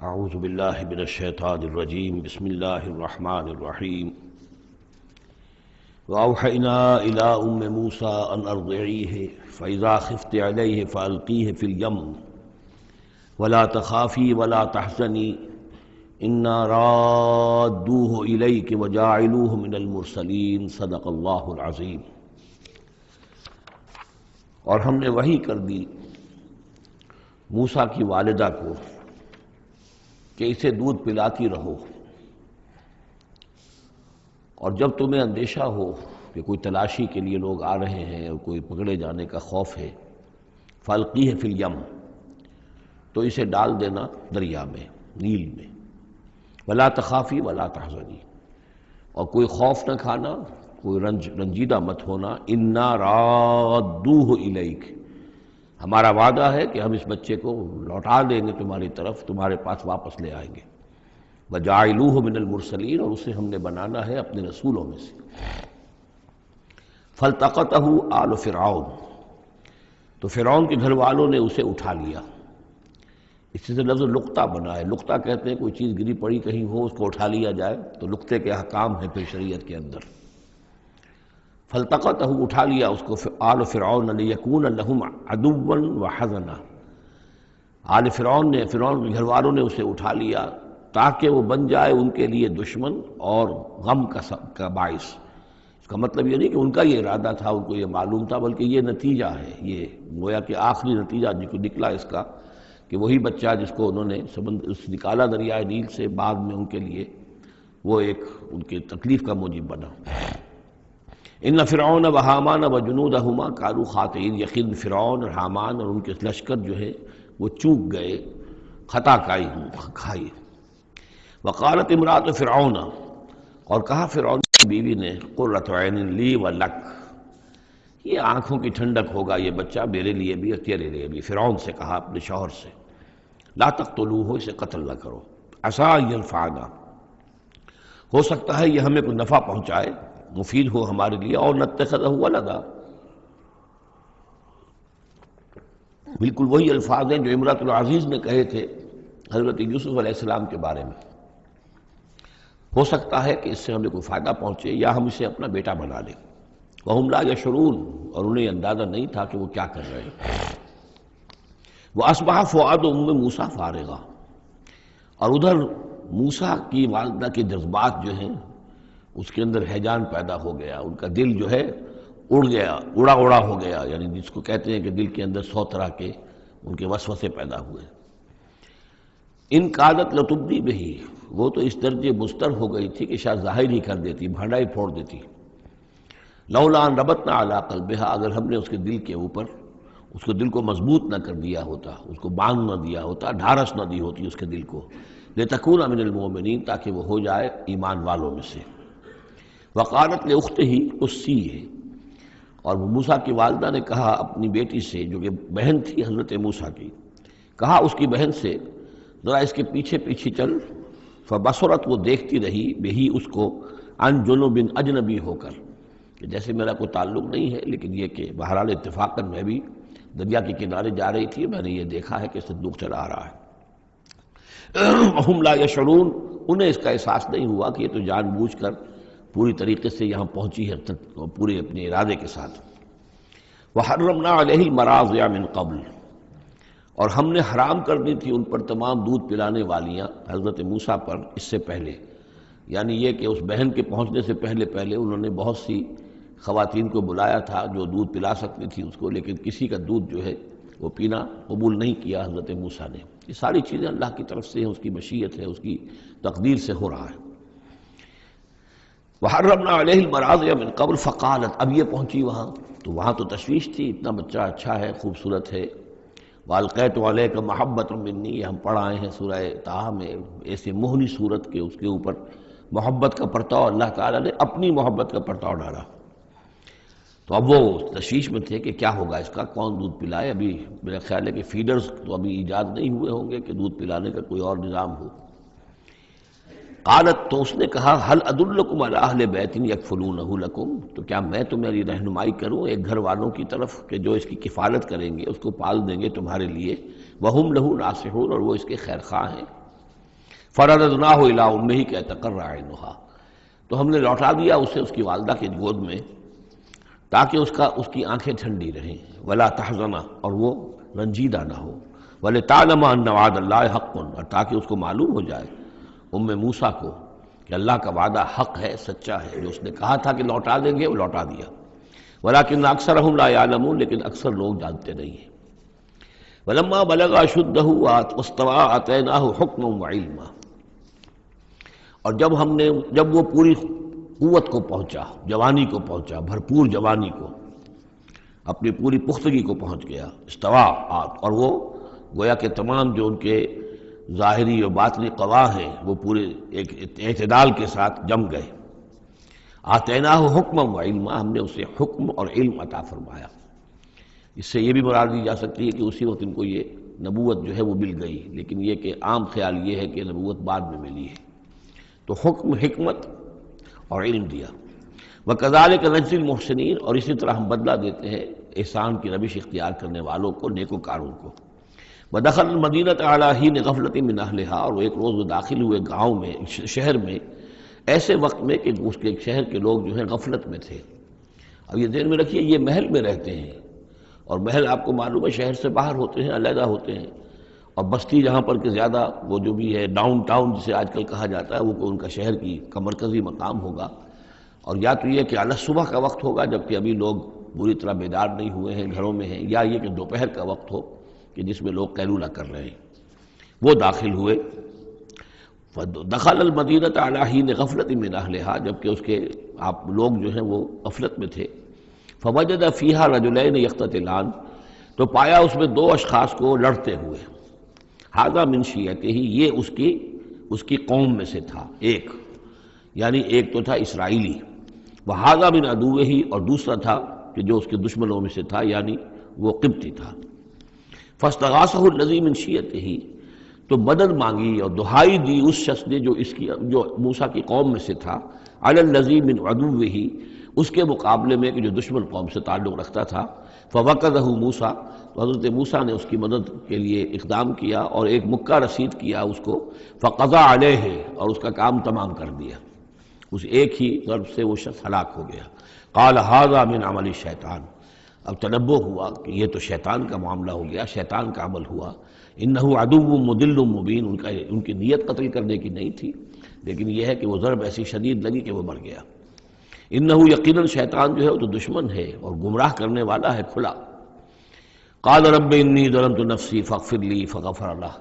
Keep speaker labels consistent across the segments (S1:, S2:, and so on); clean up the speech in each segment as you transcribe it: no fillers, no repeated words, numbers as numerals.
S1: اعوذ باللہ من الشیطان الرجیم بسم اللہ الرحمن الرحیم وأوحينا إلى أم موسى أن أرضعيه فإذا خفت عليه فألقيه في اليم ولا تخافي ولا تحزني إنا رادوه إليك وجاعلوه من المرسلين صدق اللہ العظیم۔ اور ہم نے وحی کر دی موسیٰ کی والدہ کو کہ اسے دودھ پلاتی رہو، اور جب تمہیں اندیشہ ہو کہ کوئی تلاشی کے لیے لوگ آ رہے ہیں اور کوئی پکڑے جانے کا خوف ہے، فَأَلْقِيهِ فِي الْيَمِّ، تو اسے ڈال دینا دریا میں، نیل میں، وَلَا تَخَافِي وَلَا تَحْزَنِي، اور کوئی خوف نہ کھانا، کوئی رنجیدہ مت ہونا، اِنَّا رَادُّوهُ إِلَيْكَ، ہمارا وعدہ ہے کہ ہم اس بچے کو لوٹا دیں گے تمہاری طرف، تمہارے پاس واپس لے آئیں گے، وَجَاعِلُوهُ مِنَ الْمُرْسَلِينَ، اور اسے ہم نے بنانا ہے اپنے رسولوں میں سے۔ فَالْتَقَطَهُ آلُ فِرْعَوْنَ، تو فرعون کے گھر والوں نے اسے اٹھا لیا۔ اسی سے لفظ لقطہ بنا ہے، لقطہ کہتے ہیں کوئی چیز گری پڑی کہیں ہو اس کو اٹھا لیا جائے، تو لقطے کے احکام ہیں پھر شریعت کے اندر۔ فَالْتَقَطَهُ، اٹھا لیا اس کو آلُ فِرْعَوْنَ لِيَكُونَ لَهُمْ عَدُوًّا وَحَزَنًا، آل فرعون نے، فرعون کے گھر والوں نے اسے اٹھا لیا تاکہ وہ بن جائے ان کے لیے دشمن اور غم کا باعث۔ اس کا مطلب یہ نہیں کہ ان کا یہ ارادہ تھا، ان کو یہ معلوم تھا، بلکہ یہ نتیجہ ہے، یہ گویا کہ آخری نتیجہ نکلا اس کا کہ وہی بچہ جس کو انہوں نے نکالا دریائے نیل سے، بعد میں ان کے لیے وہ ایک ان کے تکلیف کا موجب بنا۔ ان فرعون و حامان و جنودہما کانوا خاطئین، یقین فرعون اور حامان اور ان کے لشکر جو ہے وہ چوک گئے، خطا کھائی۔ وقالت امرأۃ فرعون، اور کہا فرعون کی بیوی نے، قرۃ عین لی و لک، یہ آنکھوں کی ٹھنڈک ہوگا یہ بچہ میرے لیے بھی اور تیرے لیے بھی۔ فرعون سے کہا اپنے شوہر سے، لا تقتلوہ، اسے قتل نہ کرو، عسیٰ ان ینفعنا، ہو سکتا ہے یہ ہمیں کوئی نفع پہنچائے، مفید ہو ہمارے لیے، اور نتخذہ ولدا، بالکل وہی الفاظ ہیں جو امرأۃ العزیز نے کہے تھے حضرت یوسف علیہ السلام کے بارے میں، ہو سکتا ہے کہ اس سے ہمیں کوئی فائدہ پہنچے یا ہم اسے اپنا بیٹا بنا لیں۔ وَهُمْ لَا يَشْعُرُونَ، اور انہیں اندازہ نہیں تھا کہ وہ کیا کر رہے ہیں۔ وَأَصْبَحَ فُؤَادُ أُمِّ مُوسَىٰ فَارِغًا، اور ادھر موسیٰ کی والدہ کے جذبات جو ہیں اس کے اندر ہیجان پیدا ہو گیا، ان کا دل جو ہے اڑ گیا، اڑا ہو گیا، یعنی جس کو کہتے ہیں کہ دل کے اندر 100 طرح کے ان کے وسوسے پیدا ہوئے۔ ان کادت لتبدی بہی، وہ تو اس درجے مستر ہو گئی تھی کہ شاید ظاہر ہی کر دیتی، بھانڈا ہی پھوڑ دیتی۔ لولا ان ربطنا علی قلبہا، اگر ہم نے اس کے دل کے اوپر اس کو دل کو مضبوط نہ کر دیا ہوتا، اس کو باندھ نہ دیا ہوتا، ڈھارس نہ دی ہوتی اس کے دل کو، لتکون من المؤمنین، تاکہ وہ ہو جائے ایمان والوں میں سے۔ وقالت لاختہ قصیہ، اور موسیٰ کی والدہ نے کہا اپنی بیٹی سے جو کہ بہن تھی حضرت موسیٰ کی، کہا اس کی بہن سے، ذرا اس کے پیچھے پیچھے چل۔ فبصرت، وہ دیکھتی رہی، بہی اس کو، عن جنب، اجنبی ہو کر، کہ جیسے میرا کوئی تعلق نہیں ہے، لیکن یہ کہ بہرحال اتفاقاً میں بھی دریا کے کنارے جا رہی تھی، میں نے یہ دیکھا ہے کہ صندوق چلا آ رہا ہے۔ وَهُمْ لَا يَشْعُرُونَ، انہیں اس کا احساس نہیں ہوا کہ یہ تو جان بوجھ کر پوری طریقے سے یہاں پہنچی ہے، پورے اپنے ارادے کے ساتھ۔ وَحَرَّمْنَا عَلَيْهِ الْمَرَاضِعَ مِنْ قَبْلُ، اور ہم نے حرام کر دی تھی ان پر تمام دودھ پلانے والیاں حضرت موسیٰ پر اس سے پہلے، یعنی یہ کہ اس بہن کے پہنچنے سے پہلے انہوں نے بہت سی خواتین کو بلایا تھا جو دودھ پلا سکتی تھی اس کو، لیکن کسی کا دودھ جو ہے وہ پینا قبول نہیں کیا حضرت موسیٰ نے۔ یہ ساری چیزیں اللہ کی طرف سے ہیں، اس کی مشیت ہے، اس کی تقدیر سے ہو رہا ہے۔ وحرمنا علیہ المراضع من قبل، فقالت، اب یہ پہنچی وہاں تو وہاں تو تشویش تھی، اتنا بچہ اچھا ہے، خوبصورت ہے۔ والقیت علیک محبۃ منی، یہ ہم پڑھ آئے ہیں سورہ طٰہٰ میں، ایسے موہنی صورت کے اس کے اوپر محبت کا پرتاؤ اللہ تعالیٰ نے اپنی محبت کا پرتاؤ ڈالا۔ تو اب وہ تشویش میں تھے کہ کیا ہوگا اس کا، کون دودھ پلائے۔ ابھی میرا خیال ہے کہ فیڈرز تو ابھی ایجاد نہیں ہوئے ہوں گے کہ دودھ پلانے کا کوئی اور نظام ہو۔ قالت، تو اس نے کہا، هل ادلکم علی اہل بیت یکفلونہ لکم، تو کیا میں تمہاری رہنمائی کروں ایک گھر والوں کی طرف کہ جو اس کی کفالت کریں گے، اس کو پال دیں گے تمہارے لیے، وہم لہ ناصحون، اور وہ اس کے خیر خواہ ہیں۔ فرددناہ الی امہ کی تقر عینہا، تو ہم نے لوٹا دیا اسے اس کی والدہ کی گود میں تاکہ اس کی آنکھیں ٹھنڈی رہیں، ولا تحزن، اور وہ رنجیدہ نہ ہو، ولتعلم ان وعد اللہ حق، اور تاکہ اس کو معلوم ہو جائے موسیٰ کو کہ اللہ کا وعدہ حق ہے، سچا ہے، جو اس نے کہا تھا کہ لوٹا دیں گے وہ لوٹا دیا، ولکن اکثرہم لا یعلمون، لیکن اکثر لوگ جانتے نہیں ہیں۔ ولما بلغ اشدہ واستوى آتیناہ حکما وعلما، اور جب وہ پوری قوت کو پہنچا، جوانی کو پہنچا، بھرپور جوانی کو، اپنی پوری پختگی کو پہنچ گیا، استوا، اور وہ گویا کہ تمام جو ان کے ظاہری و باطنی قوا ہیں وہ پورے ایک اعتدال کے ساتھ جم گئے۔ آتیناہ حکما و علما، ہم نے اسے حکم اور علم عطا فرمایا۔ اس سے یہ بھی مراد دی جا سکتی ہے کہ اسی وقت ان کو یہ نبوت جو ہے وہ مل گئی، لیکن یہ کہ عام خیال یہ ہے کہ نبوت بعد میں ملی ہے۔ تو حکم، حکمت اور علم دیا۔ وَكَذَلِكَ نَجْزِي الْمُحْسِنِينَ، اور اسی طرح ہم بدلہ دیتے ہیں احسان کی روش اختیار کرنے والوں کو، نیکوکاروں کو۔ وَدَخَلَ الْمَدِينَةَ عَلَىٰ حِينِ غَفْلَةٍ مِّنْ أَهْلِهَا، اور ایک روز وہ داخل ہوئے گاؤں میں، شہر میں، ایسے وقت میں کہ اس کے شہر کے لوگ جو ہیں غفلت میں تھے۔ اب یہ ذہن میں رکھیے یہ محل میں رہتے ہیں، اور محل آپ کو معلوم ہے شہر سے باہر ہوتے ہیں، علیحدہ ہوتے ہیں، اور بستی جہاں پر کہ زیادہ وہ جو بھی ہے ڈاؤن ٹاؤن جسے آج کل کہا جاتا ہے، وہ ان کا شہر کا مرکزی مقام ہوگا، اور یا تو یہ کہ اعلیٰ صبح کا وقت ہوگا جبکہ ابھی لوگ پوری طرح بیدار نہیں ہوئے ہیں، گھروں میں ہیں، یا یہ کہ دوپہر کا وقت ہو کہ جس میں لوگ قیلولہ کر رہے ہیں۔ وہ داخل ہوئے، دخل المدینۃ علی حین غفلۃ من اہلہا، جبکہ اس کے آپ لوگ جو ہیں وہ غفلت میں تھے۔ فوجد فیہا رجلین یقتتلان، تو پایا اس میں دو اشخاص کو لڑتے ہوئے۔ ھذا من شیعتہ، یہ اس کی قوم میں سے تھا، ایک یعنی ایک تو تھا اسرائیلی، وھذا من عدوہ، اور دوسرا تھا کہ جو اس کے دشمنوں میں سے تھا یعنی وہ قبطی تھا۔ فاستغاثہ الذی من شیعتہ، تو مدد مانگی اور دہائی دی اس شخص نے جو موسیٰ کی قوم میں سے تھا، علی الذی من عدوہ، اس کے مقابلے میں کہ جو دشمن قوم سے تعلق رکھتا تھا۔ فوقظہ موسیٰ، تو حضرت موسیٰ نے اس کی مدد کے لیے اقدام کیا اور ایک مکہ رسید کیا اس کو، فقضى علیہ، اور اس کا کام تمام کر دیا، اس ایک ہی ضرب سے وہ شخص ہلاک ہو گیا۔ قال ھذا من عمل الشیطان، اب تنبہ ہوا کہ یہ تو شیطان کا معاملہ ہو گیا، شیطان کا عمل ہوا۔ انہ عدو مضل مبین، ان کی نیت قتل کرنے کی نہیں تھی، لیکن یہ ہے کہ وہ ضرب ایسی شدید لگی کہ وہ مر گیا۔ انہ یقیناً شیطان جو ہے وہ تو دشمن ہے اور گمراہ کرنے والا ہے کھلا۔ قال رب انی ظلمت نفسی فاغفر لی، فغفر لہ،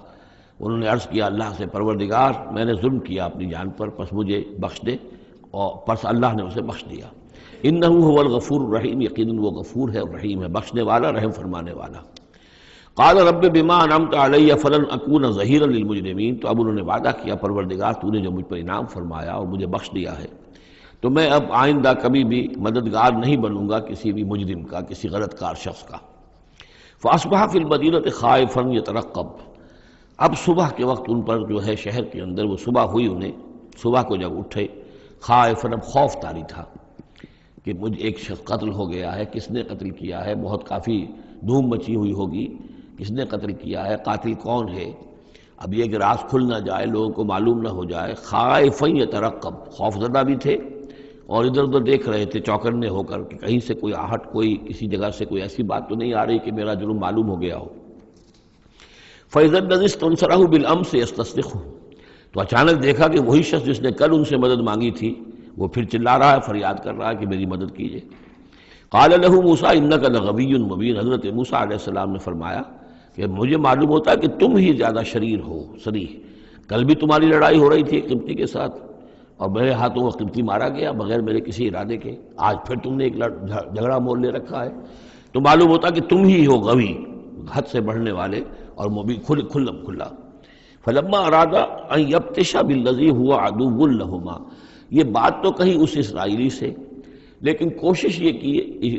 S1: انہوں نے عرض کیا اللہ سے، پروردگار میں نے ظلم کیا اپنی جان پر، پس مجھے بخش دے، اور پس اللہ نے اسے بخش دیا۔ انہ هو الغفور الرحیم، یقیناً وہ غفور ہے اور رحیم ہے، بخشنے والا، رحم فرمانے والا۔ قال رب بما انعمت علی فلن اکون ظہیرا للمجرمین، تو اب انہوں نے وعدہ کیا پروردگار تو نے جو مجھ پر انعام فرمایا اور مجھے بخش دیا ہے، تو میں اب آئندہ کبھی بھی مددگار نہیں بنوں گا کسی بھی مجرم کا، کسی غلط کار شخص کا۔ فاصبح فی المدینۃ خائفا یترقب، اب صبح کے وقت ان پر جو ہے شہر کے اندر، وہ صبح ہوئی انہیں، صبح کو جب اٹھے، خائفا، اب خوف طاری تھا کہ مجھ ایک شخص قتل ہو گیا ہے، کس نے قتل کیا ہے، بہت کافی دھوم مچی ہوئی ہوگی، کس نے قتل کیا ہے، قاتل کون ہے، اب یہ کہ راز کھل نہ جائے، لوگوں کو معلوم نہ ہو جائے۔ خائفا یترقب، خوف زدہ بھی تھے اور ادھر ادھر دیکھ رہے تھے چوکنے ہو کر کہ کہیں سے کوئی آہٹ، کوئی کسی جگہ سے کوئی ایسی بات تو نہیں آ رہی کہ میرا جرم معلوم ہو گیا ہو۔ فَإِذَا الَّذِي اسْتَنصَرَهُ بِالْأَمْسِ يَسْتَصْرِخُهُ، تو اچانک دیکھا کہ وہی شخص جس نے کل ان سے مدد مانگی تھی وہ پھر چلا رہا ہے، فریاد کر رہا ہے کہ میری مدد کیجیے۔ قال له موسیٰ انک لغوی مبین، حضرت موسیٰ علیہ السلام نے فرمایا کہ مجھے معلوم ہوتا ہے کہ تم ہی زیادہ شریر ہو، صریح، کل بھی تمہاری لڑائی ہو رہی تھی ایک قبطی کے ساتھ اور میرے ہاتھوں وہ قبطی مارا گیا بغیر میرے کسی ارادے کے، آج پھر تم نے ایک جھگڑا مول لے رکھا ہے، تو معلوم ہوتا کہ تم ہی ہو غوی، حد سے بڑھنے والے اور مبین، کھلم کھلا۔ فلما اراد ان یبطش بالذی هو عدو لہما، یہ بات تو کہی اس اسرائیلی سے، لیکن کوشش یہ کی،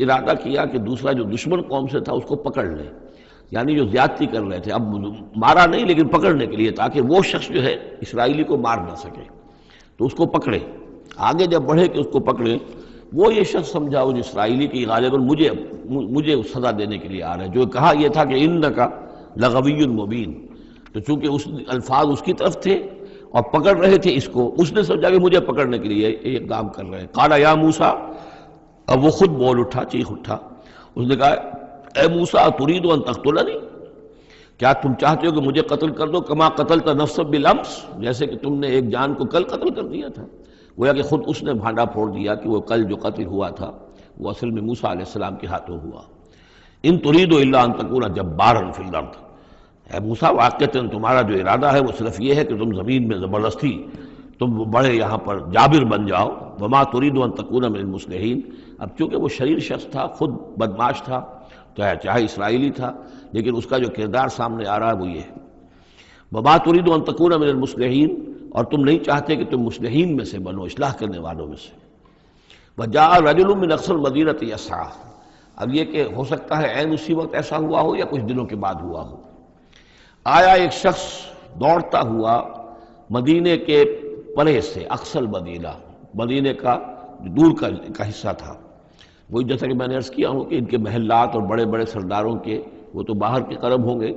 S1: ارادہ کیا کہ دوسرا جو دشمن قوم سے تھا اس کو پکڑ لے، یعنی جو زیادتی کر رہے تھے، اب مارا نہیں لیکن پکڑنے کے لیے، تاکہ وہ شخص جو ہے اسرائیلی کو مار نہ سکے، تو اس کو پکڑے، آگے جب بڑھے کہ اس کو پکڑے، وہ یہ شخص سمجھا وہ اسرائیلی کی غالباً مجھے سزا دینے کے لیے آ رہا ہے، جو کہا یہ تھا کہ انک لغوی مبین، تو چونکہ اس الفاظ اس کی طرف تھے اور پکڑ رہے تھے اس کو، اس نے سمجھا کہ مجھے پکڑنے کے لیے یہ کام کر رہے ہیں۔ قال یا موسیٰ، اب وہ خود بول اٹھا، چیخ اٹھا، اس نے کہا اے موسیٰ ترید ان تقتلنی، کیا تم چاہتے ہو کہ مجھے قتل کر دو؟ کما قتلت نفسا بالامس، جیسے کہ تم نے ایک جان کو کل قتل کر دیا تھا۔ گویا کہ خود اس نے بھانڈا پھوڑ دیا کہ وہ کل جو قتل ہوا تھا وہ اصل میں موسیٰ علیہ السلام کے ہاتھوں ہوا۔ ان ترید الا ان تکون جبارا فی الارض، اے موسیٰ واقعتاً تمہارا جو ارادہ ہے وہ صرف یہ ہے کہ تم زمین میں زبردستی تم بڑے یہاں پر جابر بن جاؤ۔ وما ترید ان تکون من المصلحین، اب چونکہ وہ شریر شخص تھا، خود بدمعاش تھا، چاہے اسرائیلی تھا، لیکن اس کا جو کردار سامنے آ رہا ہے وہ یہ ہے، وما ترید ان تکون من المصلحین، اور تم نہیں چاہتے کہ تم مصلحین میں سے بنو، اصلاح کرنے والوں میں سے۔ وجاء رجل من اقصى المدینۃ یسعیٰ، اب یہ کہ ہو سکتا ہے عین اسی وقت ایسا ہوا ہو یا کچھ دنوں کے بعد ہوا ہو، آیا ایک شخص دوڑتا ہوا مدینے کے پرے سے، اقصی المدینہ، مدینے کا دور کا حصہ تھا، وہی جیسا کہ میں نے عرض کیا ہوں کہ ان کے محلات اور بڑے بڑے سرداروں کے وہ تو باہر کے قرب ہوں گے،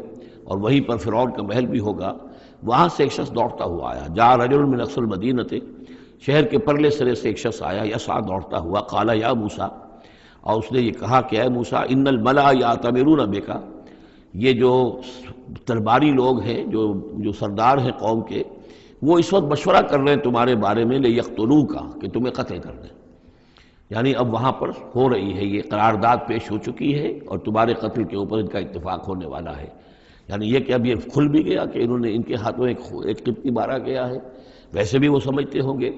S1: اور وہیں پر فرعون کا محل بھی ہوگا، وہاں سے ایک شخص دوڑتا ہوا آیا، جاء رجل من اقصی المدینۃ، شہر کے پرلے سرے سے ایک شخص آیا، یسعیٰ دوڑتا ہوا، قال یا موسیٰ، اور اس نے یہ کہا کہ اے موسیٰ ان الملأ یأتمرون بک، یہ جو درباری لوگ ہیں، جو سردار ہیں قوم کے، وہ اس وقت مشورہ کر رہے ہیں تمہارے بارے میں لیقتلوک، کہ تمہیں قتل کر دیں، یعنی اب وہاں پر ہو رہی ہے، یہ قرارداد پیش ہو چکی ہے اور تمہارے قتل کے اوپر ان کا اتفاق ہونے والا ہے، یعنی یہ کہ اب یہ کھل بھی گیا کہ انہوں نے ان کے ہاتھوں ایک قبطی مارا گیا ہے۔ ویسے بھی وہ سمجھتے ہوں گے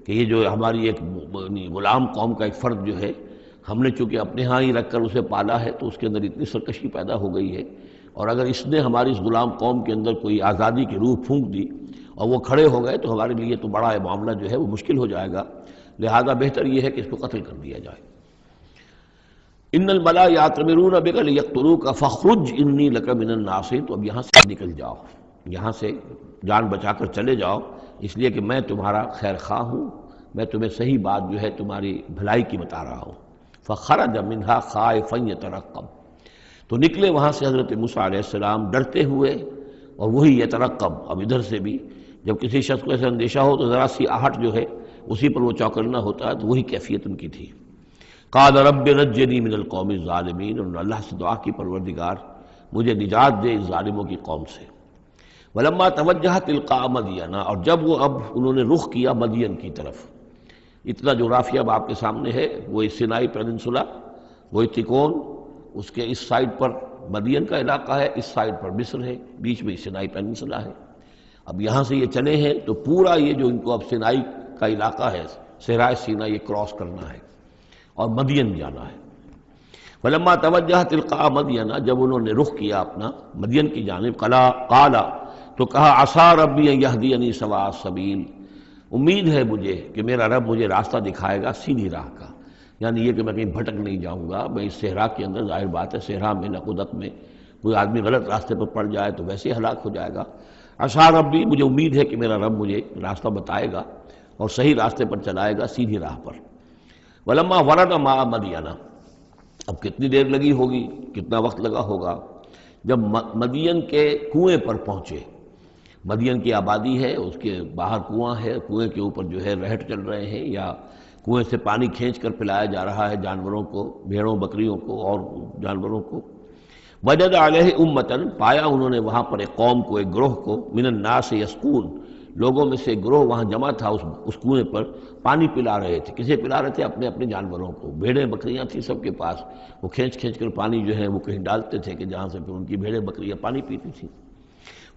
S1: کہ یہ جو ہماری ایک غلام قوم کا ایک فرد جو ہے، ہم نے چونکہ اپنے ہاں ہی رکھ کر اسے پالا ہے تو اس کے اندر اتنی سرکشی پیدا ہو گئی ہے، اور اگر اس نے ہماری اس غلام قوم کے اندر کوئی آزادی کی روح پھونک دی اور وہ کھڑے ہو گئے تو ہمارے لیے تو بڑا معاملہ جو ہے وہ مشکل ہو جائے گا، لہذا بہتر یہ ہے کہ اس کو قتل کر دیا جائے۔ ان الملأ یأتمرون بک لیقتلوک فاخرج انی لک من الناصحین، تو اب یہاں سے نکل جاؤ، یہاں سے جان بچا کر چلے جاؤ، اس لیے کہ میں تمہارا خیر خواہ ہوں، میں تمہیں صحیح بات جو ہے تمہاری بھلائی کی بتا رہا ہوں۔ فخرج منها خائفا یترقب، تو نکلے وہاں سے حضرت موسیٰ علیہ السلام ڈرتے ہوئے، اور وہی یترقب، اب ادھر سے بھی جب کسی شخص کو ایسا اندیشہ ہو تو ذرا سی آہٹ جو ہے اسی پر وہ چوکنا ہوتا ہے، تو وہی کیفیت ان کی تھی۔ قال رب نجنی من القوم الظالمین، انہوں نے اللہ سے دعا کی پروردگار مجھے نجات دے اس ظالموں کی قوم سے۔ ولما توجہ تلقاء مدین، اور جب وہ اب انہوں نے رخ کیا مدین کی طرف، اتنا جغرافیہ اب آپ کے سامنے ہے، وہ سینائی پیننسولا، وہ تکون، اس کے اس سائڈ پر مدین کا علاقہ ہے، اس سائڈ پر مصر ہے، بیچ میں سینائی پیننسولا ہے۔ اب یہاں سے یہ چلے ہیں تو پورا یہ جو ان کو اب سینائی کا علاقہ ہے، صحرائے سینا، یہ کراس کرنا ہے اور مدین جانا ہے۔ فلما توجہ تلقاء مدین، جب انہوں نے رخ کیا اپنا مدین کی جانب، قال، تو کہا عسیٰ ربی ان یہدینی سواء السبیل، امید ہے مجھے کہ میرا رب مجھے راستہ دکھائے گا سیدھی راہ کا، یعنی یہ کہ میں کہیں بھٹک نہیں جاؤں گا، میں اس صحرا کے اندر، ظاہر بات ہے صحرا میں نقودت میں کوئی آدمی غلط راستے پر پڑ جائے تو ویسے ہلاک ہو جائے گا۔ عسیٰ ربی، مجھے امید ہے کہ میرا رب مجھے راستہ بتائے گا اور صحیح راستے پر چلائے گا، سیدھی راہ پر۔ ولما ورد ماء مدین، اب کتنی دیر لگی ہوگی، کتنا وقت لگا ہوگا، جب مدین کے کنویں پر پہنچے، مدین کی آبادی ہے، اس کے باہر کنواں ہے، کنویں کے اوپر جو ہے رہٹ چل رہے ہیں، یا کنویں سے پانی کھینچ کر پلایا جا رہا ہے جانوروں کو، بھیڑوں بکریوں کو اور جانوروں کو۔ وجد علیہ امتن، پایا انہوں نے وہاں پر ایک قوم کو، ایک گروہ کو، من الناس یسقون، لوگوں میں سے ایک گروہ وہاں جمع تھا، اس کنویں پر پانی پلا رہے تھے۔ کسے پلا رہے تھے؟ اپنے اپنے جانوروں کو، بھیڑیں بکریاں تھیں سب کے پاس، وہ کھینچ کھینچ کر پانی جو ہے وہ کہیں ڈالتے تھے کہ جہاں سے پھر ان کی بھیڑیں بکریاں پانی پیتی تھیں۔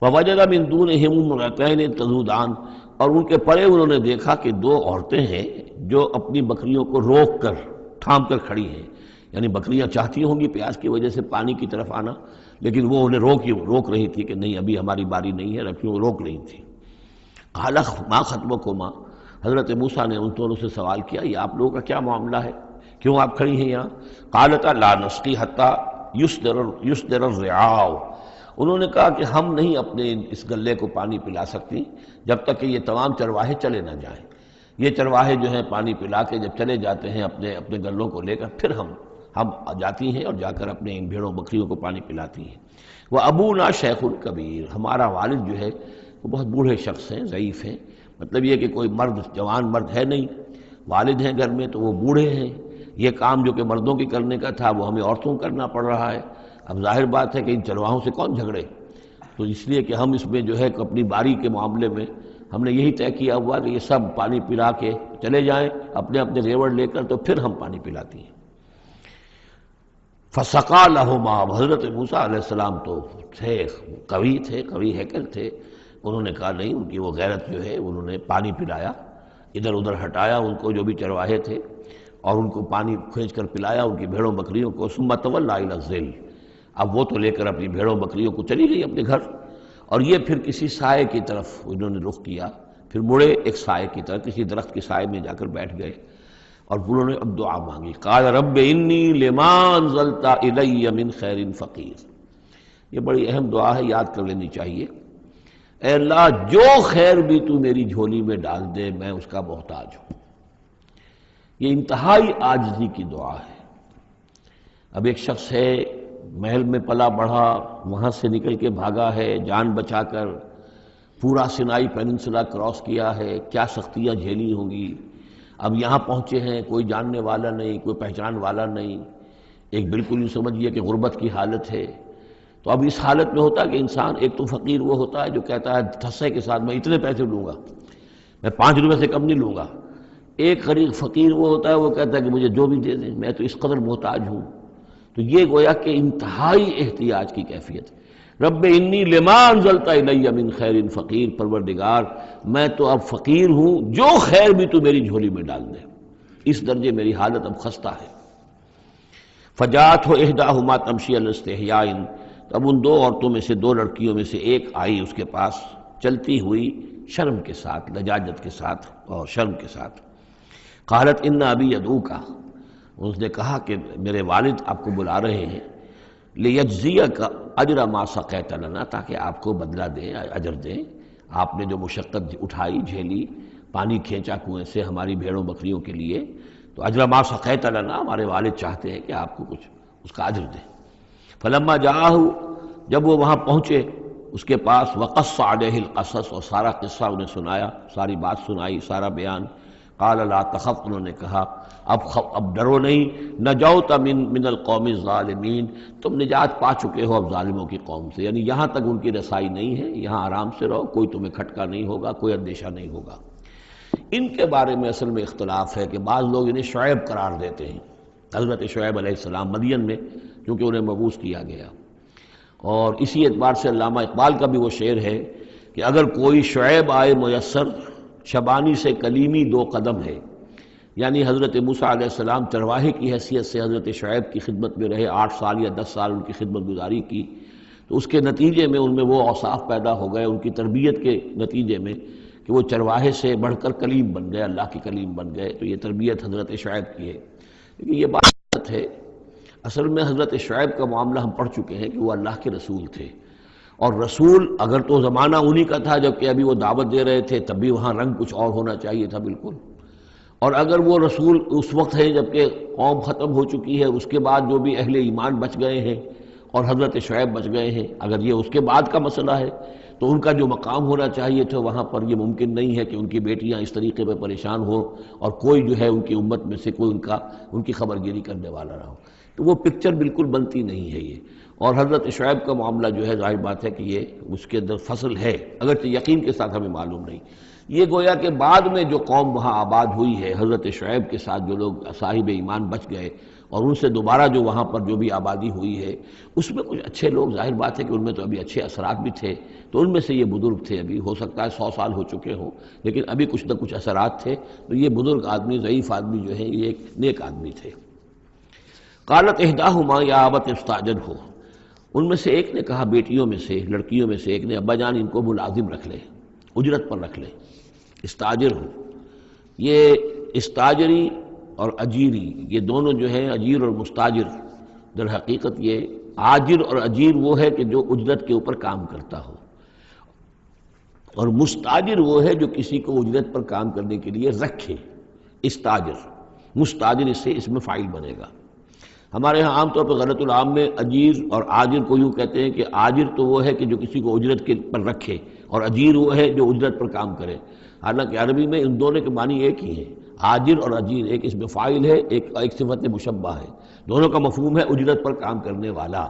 S1: وَوَجَدَ مِن دُونِهِمْ امْرَأَتَيْنِ تَذُودَانِ، اور ان کے پرے انہوں نے دیکھا کہ دو عورتیں ہیں جو اپنی بکریوں کو روک کر، تھام کر کھڑی ہیں، یعنی بکریاں چاہتی ہوں گی پیاس کی وجہ سے پانی کی طرف آنا، لیکن وہ انہیں روک رہی تھی کہ نہیں ابھی ہماری باری نہیں ہے، رکھیوں روک رہی تھی۔ قال ما خطبکما، حضرت موسیٰ نے ان دونوں سے سوال کیا یہ آپ لوگوں کا کیا معاملہ ہے، کیوں آپ کھڑی ہیں یہاں؟ قالتا لا نسقی حتی یصدر الرعاء، انہوں نے کہا کہ ہم نہیں اپنے اس گلے کو پانی پلا سکتی جب تک کہ یہ تمام چرواہے چلے نہ جائیں۔ یہ چرواہے جو ہیں پانی پلا کے جب چلے جاتے ہیں اپنے گلوں کو لے کر، پھر ہم جاتی ہیں اور جا کر اپنے ان بھیڑوں بکریوں کو پانی پلاتی ہیں۔ وہ ابونا شیخ کبیر، ہمارا والد جو ہے وہ بہت بوڑھے شخص ہیں، ضعیف ہیں، مطلب یہ کہ کوئی مرد، جوان مرد ہے نہیں، والد ہیں گھر میں تو وہ بوڑھے ہیں، یہ کام جو کہ مردوں کی کرنے کا تھا وہ ہمیں عورتوں کو کرنا پڑ رہا ہے۔ اب ظاہر بات ہے کہ ان چرواہوں سے کون جھگڑے، تو اس لیے کہ ہم اس میں جو ہے اپنی باری کے معاملے میں ہم نے یہی طے کیا ہوا کہ یہ سب پانی پلا کے چلے جائیں اپنے اپنے ریوڑ لے کر، تو پھر ہم پانی پلاتی ہیں۔ فسقا لہما، حضرت موسیٰ علیہ السلام تو تھے، قوی ہیکل تھے، انہوں نے کہا نہیں، ان کی وہ غیرت جو ہے، انہوں نے پانی پلایا، ادھر ادھر ہٹایا ان کو جو بھی چرواہے تھے، اور ان کو پانی کھینچ کر پلایا ان کی بھیڑوں بکریوں کو۔ ثم تولی الی الظل، اب وہ تو لے کر اپنی بھیڑوں بکریوں کو چلی گئی اپنے گھر، اور یہ پھر کسی سائے کی طرف انہوں نے رخ کیا، پھر مڑے ایک سائے کی طرف، کسی درخت کے سائے میں جا کر بیٹھ گئے، اور انہوں نے اب دعا مانگی، قال رب انی لما انزلت الی من خیر فقیر۔ یہ بڑی اہم دعا ہے، یاد کر لینی چاہیے۔ اے اللہ، جو خیر بھی تو میری جھولی میں ڈال دے میں اس کا محتاج ہوں۔ یہ انتہائی عاجزی کی دعا ہے۔ اب ایک شخص ہے، محل میں پلا بڑھا، وہاں سے نکل کے بھاگا ہے جان بچا کر، پورا سینائی پیننسلا کراس کیا ہے، کیا سختیاں جھیلی ہوں گی، اب یہاں پہنچے ہیں، کوئی جاننے والا نہیں، کوئی پہچان والا نہیں، ایک بالکل یوں سمجھیے کہ غربت کی حالت ہے۔ تو اب اس حالت میں ہوتا ہے کہ انسان، ایک تو فقیر وہ ہوتا ہے جو کہتا ہے ٹھسے کے ساتھ میں اتنے پیسے لوں گا، میں 5 روپے سے کم نہیں لوں گا۔ ایک غریب فقیر وہ ہوتا ہے، وہ کہتا ہے کہ مجھے جو بھی دے دیں، میں تو اس قدر محتاج ہوں۔ تو یہ گویا کہ انتہائی احتیاج کی کیفیت ہے۔ رب انی لما انزلت الی من خیر فقیر، پروردگار میں تو اب فقیر ہوں، جو خیر بھی تو میری جھولی میں ڈال دے، اس درجے میری حالت اب خستہ ہے۔ فجاءتہ احداہما تمشی علی استحیاء، اب ان 2 عورتوں میں سے، 2 لڑکیوں میں سے ایک آئی اس کے پاس چلتی ہوئی شرم کے ساتھ، لجاجت کے ساتھ اور شرم کے ساتھ۔ قالت ان ابی یدعوک، اس نے کہا کہ میرے والد آپ کو بلا رہے ہیں، لیجزیک اجر ما سقیت لنا، تاکہ آپ کو بدلہ دیں، اجر دیں، آپ نے جو مشقت اٹھائی، جھیلی، پانی کھینچا کنویں سے ہماری بھیڑوں بکریوں کے لیے، تو اجر ما سقیت لنا، ہمارے والد چاہتے ہیں کہ آپ کو کچھ اس کا اجر دیں۔ فلما جاءہ، جب وہ وہاں پہنچے اس کے پاس، وقص علیہ القصص، اور سارا قصہ انہیں سنایا، ساری بات سنائی، سارا بیان۔ قال لا تخف، انہوں نے کہا اب ڈرو نہیں، نجوت من القوم الظالمین، تم نجات پا چکے ہو اب ظالموں کی قوم سے، یعنی یہاں تک ان کی رسائی نہیں ہے، یہاں آرام سے رہو، کوئی تمہیں کھٹکا نہیں ہوگا، کوئی اندیشہ نہیں ہوگا۔ ان کے بارے میں اصل میں اختلاف ہے کہ بعض لوگ انہیں شعیب قرار دیتے ہیں، حضرت شعیب علیہ السلام، مدین میں کیونکہ انہیں مبعوث کیا گیا، اور اسی اعتبار سے علامہ اقبال کا بھی وہ شعر ہے کہ اگر کوئی شعیب آئے میسر، شبانی سے کلیمی 2 قدم ہے، یعنی حضرت موسیٰ علیہ السلام چرواہے کی حیثیت سے حضرت شعیب کی خدمت میں رہے، 8 سال یا 10 سال ان کی خدمت گزاری کی، تو اس کے نتیجے میں ان میں وہ اوصاف پیدا ہو گئے، ان کی تربیت کے نتیجے میں، کہ وہ چرواہے سے بڑھ کر کلیم بن گئے، اللہ کی کلیم بن گئے۔ تو یہ تربیت حضرت شعیب کی ہے، لیکن یہ بات ہے اصل میں حضرت شعیب کا معاملہ ہم پڑھ چکے ہیں کہ وہ اللہ کے رسول تھے، اور رسول اگر تو زمانہ انہی کا تھا جب کہ ابھی وہ دعوت دے رہے تھے، تب بھی وہاں رنگ کچھ اور ہونا چاہیے تھا بالکل، اور اگر وہ رسول اس وقت ہے جب کہ قوم ختم ہو چکی ہے، اس کے بعد جو بھی اہل ایمان بچ گئے ہیں اور حضرت شعیب بچ گئے ہیں، اگر یہ اس کے بعد کا مسئلہ ہے تو ان کا جو مقام ہونا چاہیے تھا وہاں پر یہ ممکن نہیں ہے کہ ان کی بیٹیاں اس طریقے پہ پریشان ہوں اور کوئی جو ہے ان کی امت میں سے کوئی ان کی خبر گیری کرنے والا رہا ہو، تو وہ پکچر بالکل بنتی نہیں ہے یہ۔ اور حضرت شعیب کا معاملہ جو ہے ظاہر بات ہے کہ یہ اس کے اندر فصل ہے، اگرچہ یقین کے ساتھ ہمیں معلوم نہیں۔ یہ گویا کہ بعد میں جو قوم وہاں آباد ہوئی ہے حضرت شعیب کے ساتھ، جو لوگ صاحب ایمان بچ گئے اور ان سے دوبارہ جو وہاں پر جو بھی آبادی ہوئی ہے، اس میں کچھ اچھے لوگ، ظاہر بات ہے کہ ان میں تو ابھی اچھے اثرات بھی تھے، تو ان میں سے یہ بزرگ تھے، ابھی ہو سکتا ہے 100 سال ہو چکے ہوں، لیکن ابھی کچھ نہ کچھ اثرات تھے، تو یہ بزرگ آدمی، ضعیف آدمی جو ہے، یہ ایک نیک آدمی تھے۔ قالت احداہما یا ابت استاجرہ، ان میں سے ایک نے کہا، بیٹیوں میں سے، لڑکیوں میں سے ایک نے، ابا جان ان کو ملازم رکھ لے، اجرت پر رکھ لے، استاجر ہو۔ یہ استاجری اور اجیری، یہ دونوں جو ہیں، اجیر اور مستاجر، در حقیقت یہ آجر اور اجیر وہ ہے کہ جو اجرت کے اوپر کام کرتا ہو، اور مستاجر وہ ہے جو کسی کو اجرت پر کام کرنے کے لیے رکھے، استاجر۔ مستاجر اس میں فاعل بنے گا۔ ہمارے ہاں عام طور پر غلط العام میں اجیر اور آجر کو یوں کہتے ہیں کہ آجر تو وہ ہے کہ جو کسی کو اجرت کے پر رکھے، اور اجیر وہ ہے جو اجرت پر کام کرے۔ حالانکہ عربی میں ان دونوں کے معنی ایک ہی ہیں، آجر اور اجیر، ایک اس میں فاعل ہے، ایک صفت مشبہ ہے، دونوں کا مفہوم ہے اجرت پر کام کرنے والا،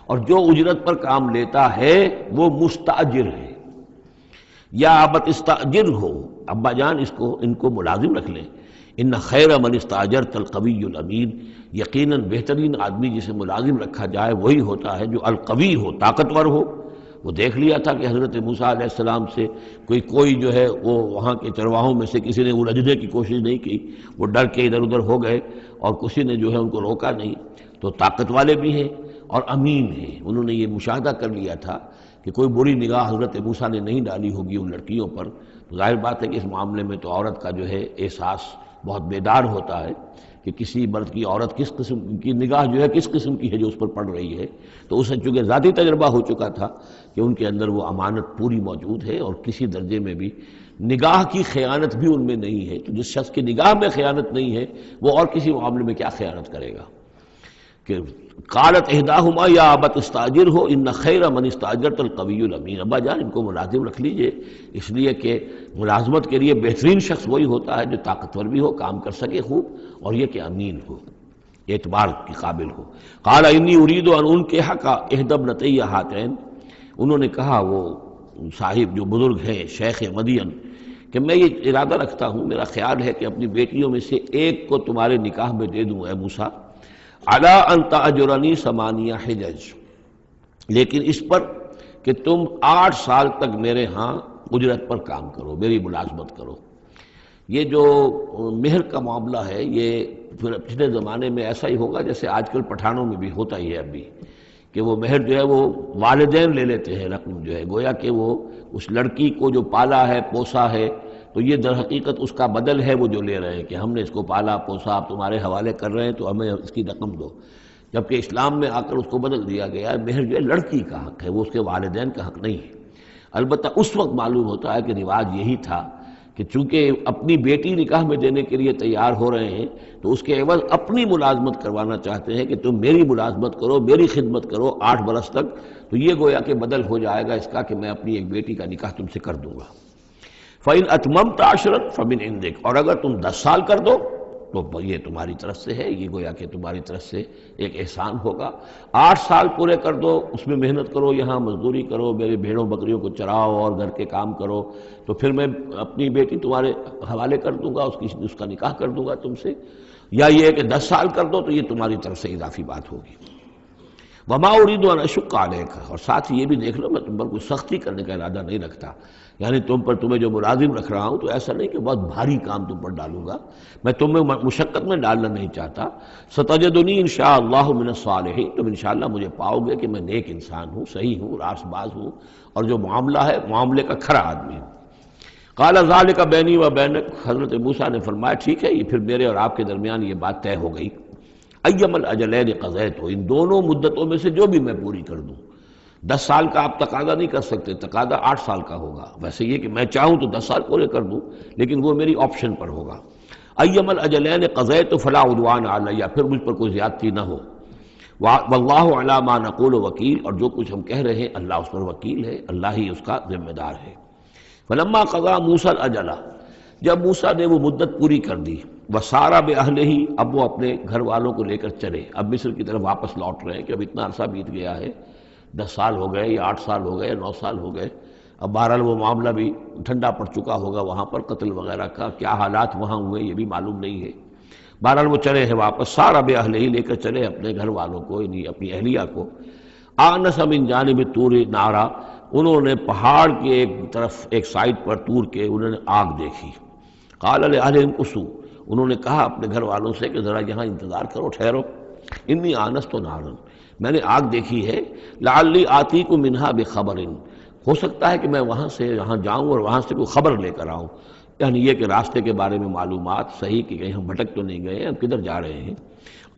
S1: اور جو اجرت پر کام لیتا ہے وہ مستاجر ہے۔ یا ابت استاجر ہو، ابا جان ان کو ملازم رکھ لیں۔ ان خیر من استاجرت القوی الامین، یقیناً بہترین آدمی جسے ملازم رکھا جائے وہی ہوتا ہے جو القوی ہو، طاقتور ہو۔ وہ دیکھ لیا تھا کہ حضرت موسیٰ علیہ السلام سے کوئی جو ہے وہ وہاں کے چرواہوں میں سے کسی نے الجھنے کی کوشش نہیں کی، وہ ڈر کے ادھر ادھر ہو گئے اور کسی نے جو ہے ان کو روکا نہیں۔ تو طاقت والے بھی ہیں اور امین ہیں، انہوں نے یہ مشاہدہ کر لیا تھا کہ کوئی بری نگاہ حضرت موسیٰ نے نہیں ڈالی ہوگی ان لڑکیوں پر۔ تو ظاہر بات ہے کہ اس معاملے میں تو عورت کا جو ہے احساس بہت بیدار ہوتا ہے کہ کسی مرد کی عورت کس قسم کی نگاہ جو ہے کس قسم کی ہے جو اس پر پڑ رہی ہے۔ تو اسے چونکہ ذاتی تجربہ ہو چکا تھا کہ ان کے اندر وہ امانت پوری موجود ہے اور کسی درجے میں بھی نگاہ کی خیانت بھی ان میں نہیں ہے۔ تو جس شخص کی نگاہ میں خیانت نہیں ہے وہ اور کسی معاملے میں کیا خیانت کرے گا؟ کہ قالت احداہما یا ابت استاجر ہو ان خیر من استاجرت القوی الامین، ابا جان ان کو ملازم رکھ لیجئے، اس لیے کہ ملازمت کے لیے بہترین شخص وہی ہوتا ہے جو طاقتور بھی ہو، کام کر سکے خوب، اور یہ کہ امین ہو، اعتبار کے قابل ہو۔ قال انی ارید ان انکحک احدی ابنتی ہاتین، انہوں نے کہا وہ صاحب جو بزرگ ہیں شیخ مدین کہ میں یہ ارادہ رکھتا ہوں، میرا خیال ہے کہ اپنی بیٹیوں میں سے ایک کو تمہارے نکاح میں دے دوں اے موسیٰ، علی ان تأجرنی ثمانیہ حجج، لیکن اس پر کہ تم 8 سال تک میرے ہاں اجرت پر کام کرو، میری ملازمت کرو۔ یہ جو مہر کا معاملہ ہے یہ پچھلے زمانے میں ایسا ہی ہوگا جیسے آج کل پٹھانوں میں بھی ہوتا ہی ہے ابھی، کہ وہ مہر جو ہے وہ والدین لے لیتے ہیں رقم جو ہے، گویا کہ وہ اس لڑکی کو جو پالا ہے پوسا ہے تو یہ در حقیقت اس کا بدل ہے وہ جو لے رہے ہیں کہ ہم نے اس کو پالا پوسا، آپ تمہارے حوالے کر رہے ہیں تو ہمیں اس کی رقم دو، جبکہ اسلام میں آ کر اس کو بدل دیا گیا، مہر جو ہے لڑکی کا حق ہے، وہ اس کے والدین کا حق نہیں ہے۔ البتہ اس وقت معلوم ہوتا ہے کہ رواج یہی تھا کہ چونکہ اپنی بیٹی نکاح میں دینے کے لیے تیار ہو رہے ہیں تو اس کے عوض اپنی ملازمت کروانا چاہتے ہیں کہ تم میری ملازمت کرو، میری خدمت کرو 8 برس تک، تو یہ گویا کہ بدل ہو جائے گا اس کا کہ میں اپنی ایک بیٹی کا نکاح تم سے کر دوں گا۔ فَإِنْ أَتْمَمْتَ عَشْرًا فَمِنْ عِنْدِكَ، اور اگر تم 10 سال کر دو تو یہ تمہاری طرف سے ہے، یہ گویا کہ تمہاری طرف سے ایک احسان ہوگا۔ 8 سال پورے کر دو، اس میں محنت کرو، یہاں مزدوری کرو، میرے بھیڑوں بکریوں کو چراؤ اور گھر کے کام کرو، تو پھر میں اپنی بیٹی تمہارے حوالے کر دوں گا، اس کا نکاح کر دوں گا تم سے۔ یا یہ کہ 10 سال کر دو تو یہ تمہاری طرف سے اضافی بات ہوگی۔ وما اريد ان اشق عليك، اور ساتھ ہی یہ بھی دیکھ لو میں تم پر کوئی سختی کرنے کا ارادہ نہیں رکھتا، یعنی تمہیں جو ملازم رکھ رہا ہوں تو ایسا نہیں کہ بہت بھاری کام تم پر ڈالوں گا، میں تمہیں مشقت میں ڈالنا نہیں چاہتا۔ ستجدنی انشاءاللہ من الصالحین، تم انشاءاللہ مجھے پاؤ گے کہ میں نیک انسان ہوں، صحیح ہوں، راست باز ہوں، اور جو معاملہ ہے معاملے کا کھرا آدمی ہوں۔ قال ذلك بینی و بینک، حضرت موسیٰ نے فرمایا ٹھیک ہے، یہ پھر میرے اور آپ کے درمیان یہ بات طے ہو گئی۔ ایم الاجلین قضیت، ان دونوں مدتوں میں سے جو بھی میں پوری کر دوں۔ 10 سال کا آپ تقاضا نہیں کر سکتے، تقاضا 8 سال کا ہوگا، ویسے یہ کہ میں چاہوں تو 10 سال پورے کر دوں لیکن وہ میری آپشن پر ہوگا۔ ایم الاجلین قضیت فلا عدوان علی، پھر مجھ پر کوئی زیادتی نہ ہو۔ واللہ علی ما نقول وکیل، اور جو کچھ ہم کہہ رہے ہیں اللہ اس پر وکیل ہے، اللہ ہی اس کا ذمہ دار ہے۔ فلما قضا موسیٰ الاجل، جب موسیٰ نے وہ مدت پوری کر دی، وسارا باہلہ، اب وہ اپنے گھر والوں کو لے کر چلے، اب مصر کی طرف واپس لوٹ رہے ہیں کہ اب اتنا عرصہ بیت گیا ہے، 10 سال ہو گئے یا 8 سال ہو گئے یا 9 سال ہو گئے، اب بہرحال وہ معاملہ بھی ٹھنڈا پڑ چکا ہوگا، وہاں پر قتل وغیرہ کا کیا حالات وہاں ہوئے یہ بھی معلوم نہیں ہے۔ بہرحال وہ چلے ہیں واپس، سارا باہلہ لے کر چلے اپنے گھر والوں کو، یعنی اپنی اہلیہ کو۔ آنس من جانب طور نارا، انہوں نے پہاڑ کے ایک طرف ایک سائڈ پر طور کے انہوں نے آگ دیکھی۔ قال لأہلہم کثوا، انہوں نے کہا اپنے گھر والوں سے کہ ذرا یہاں انتظار کرو، ٹھہرو، انی آنست نارا، میں نے آگ دیکھی ہے، لعلی آتیکم منہا بخبر، ہو سکتا ہے کہ میں وہاں سے یہاں جاؤں اور وہاں سے کوئی خبر لے کر آؤں، یعنی یہ کہ راستے کے بارے میں معلومات صحیح کہ کہیں ہم بھٹک تو نہیں گئے، ہم کدھر جا رہے ہیں۔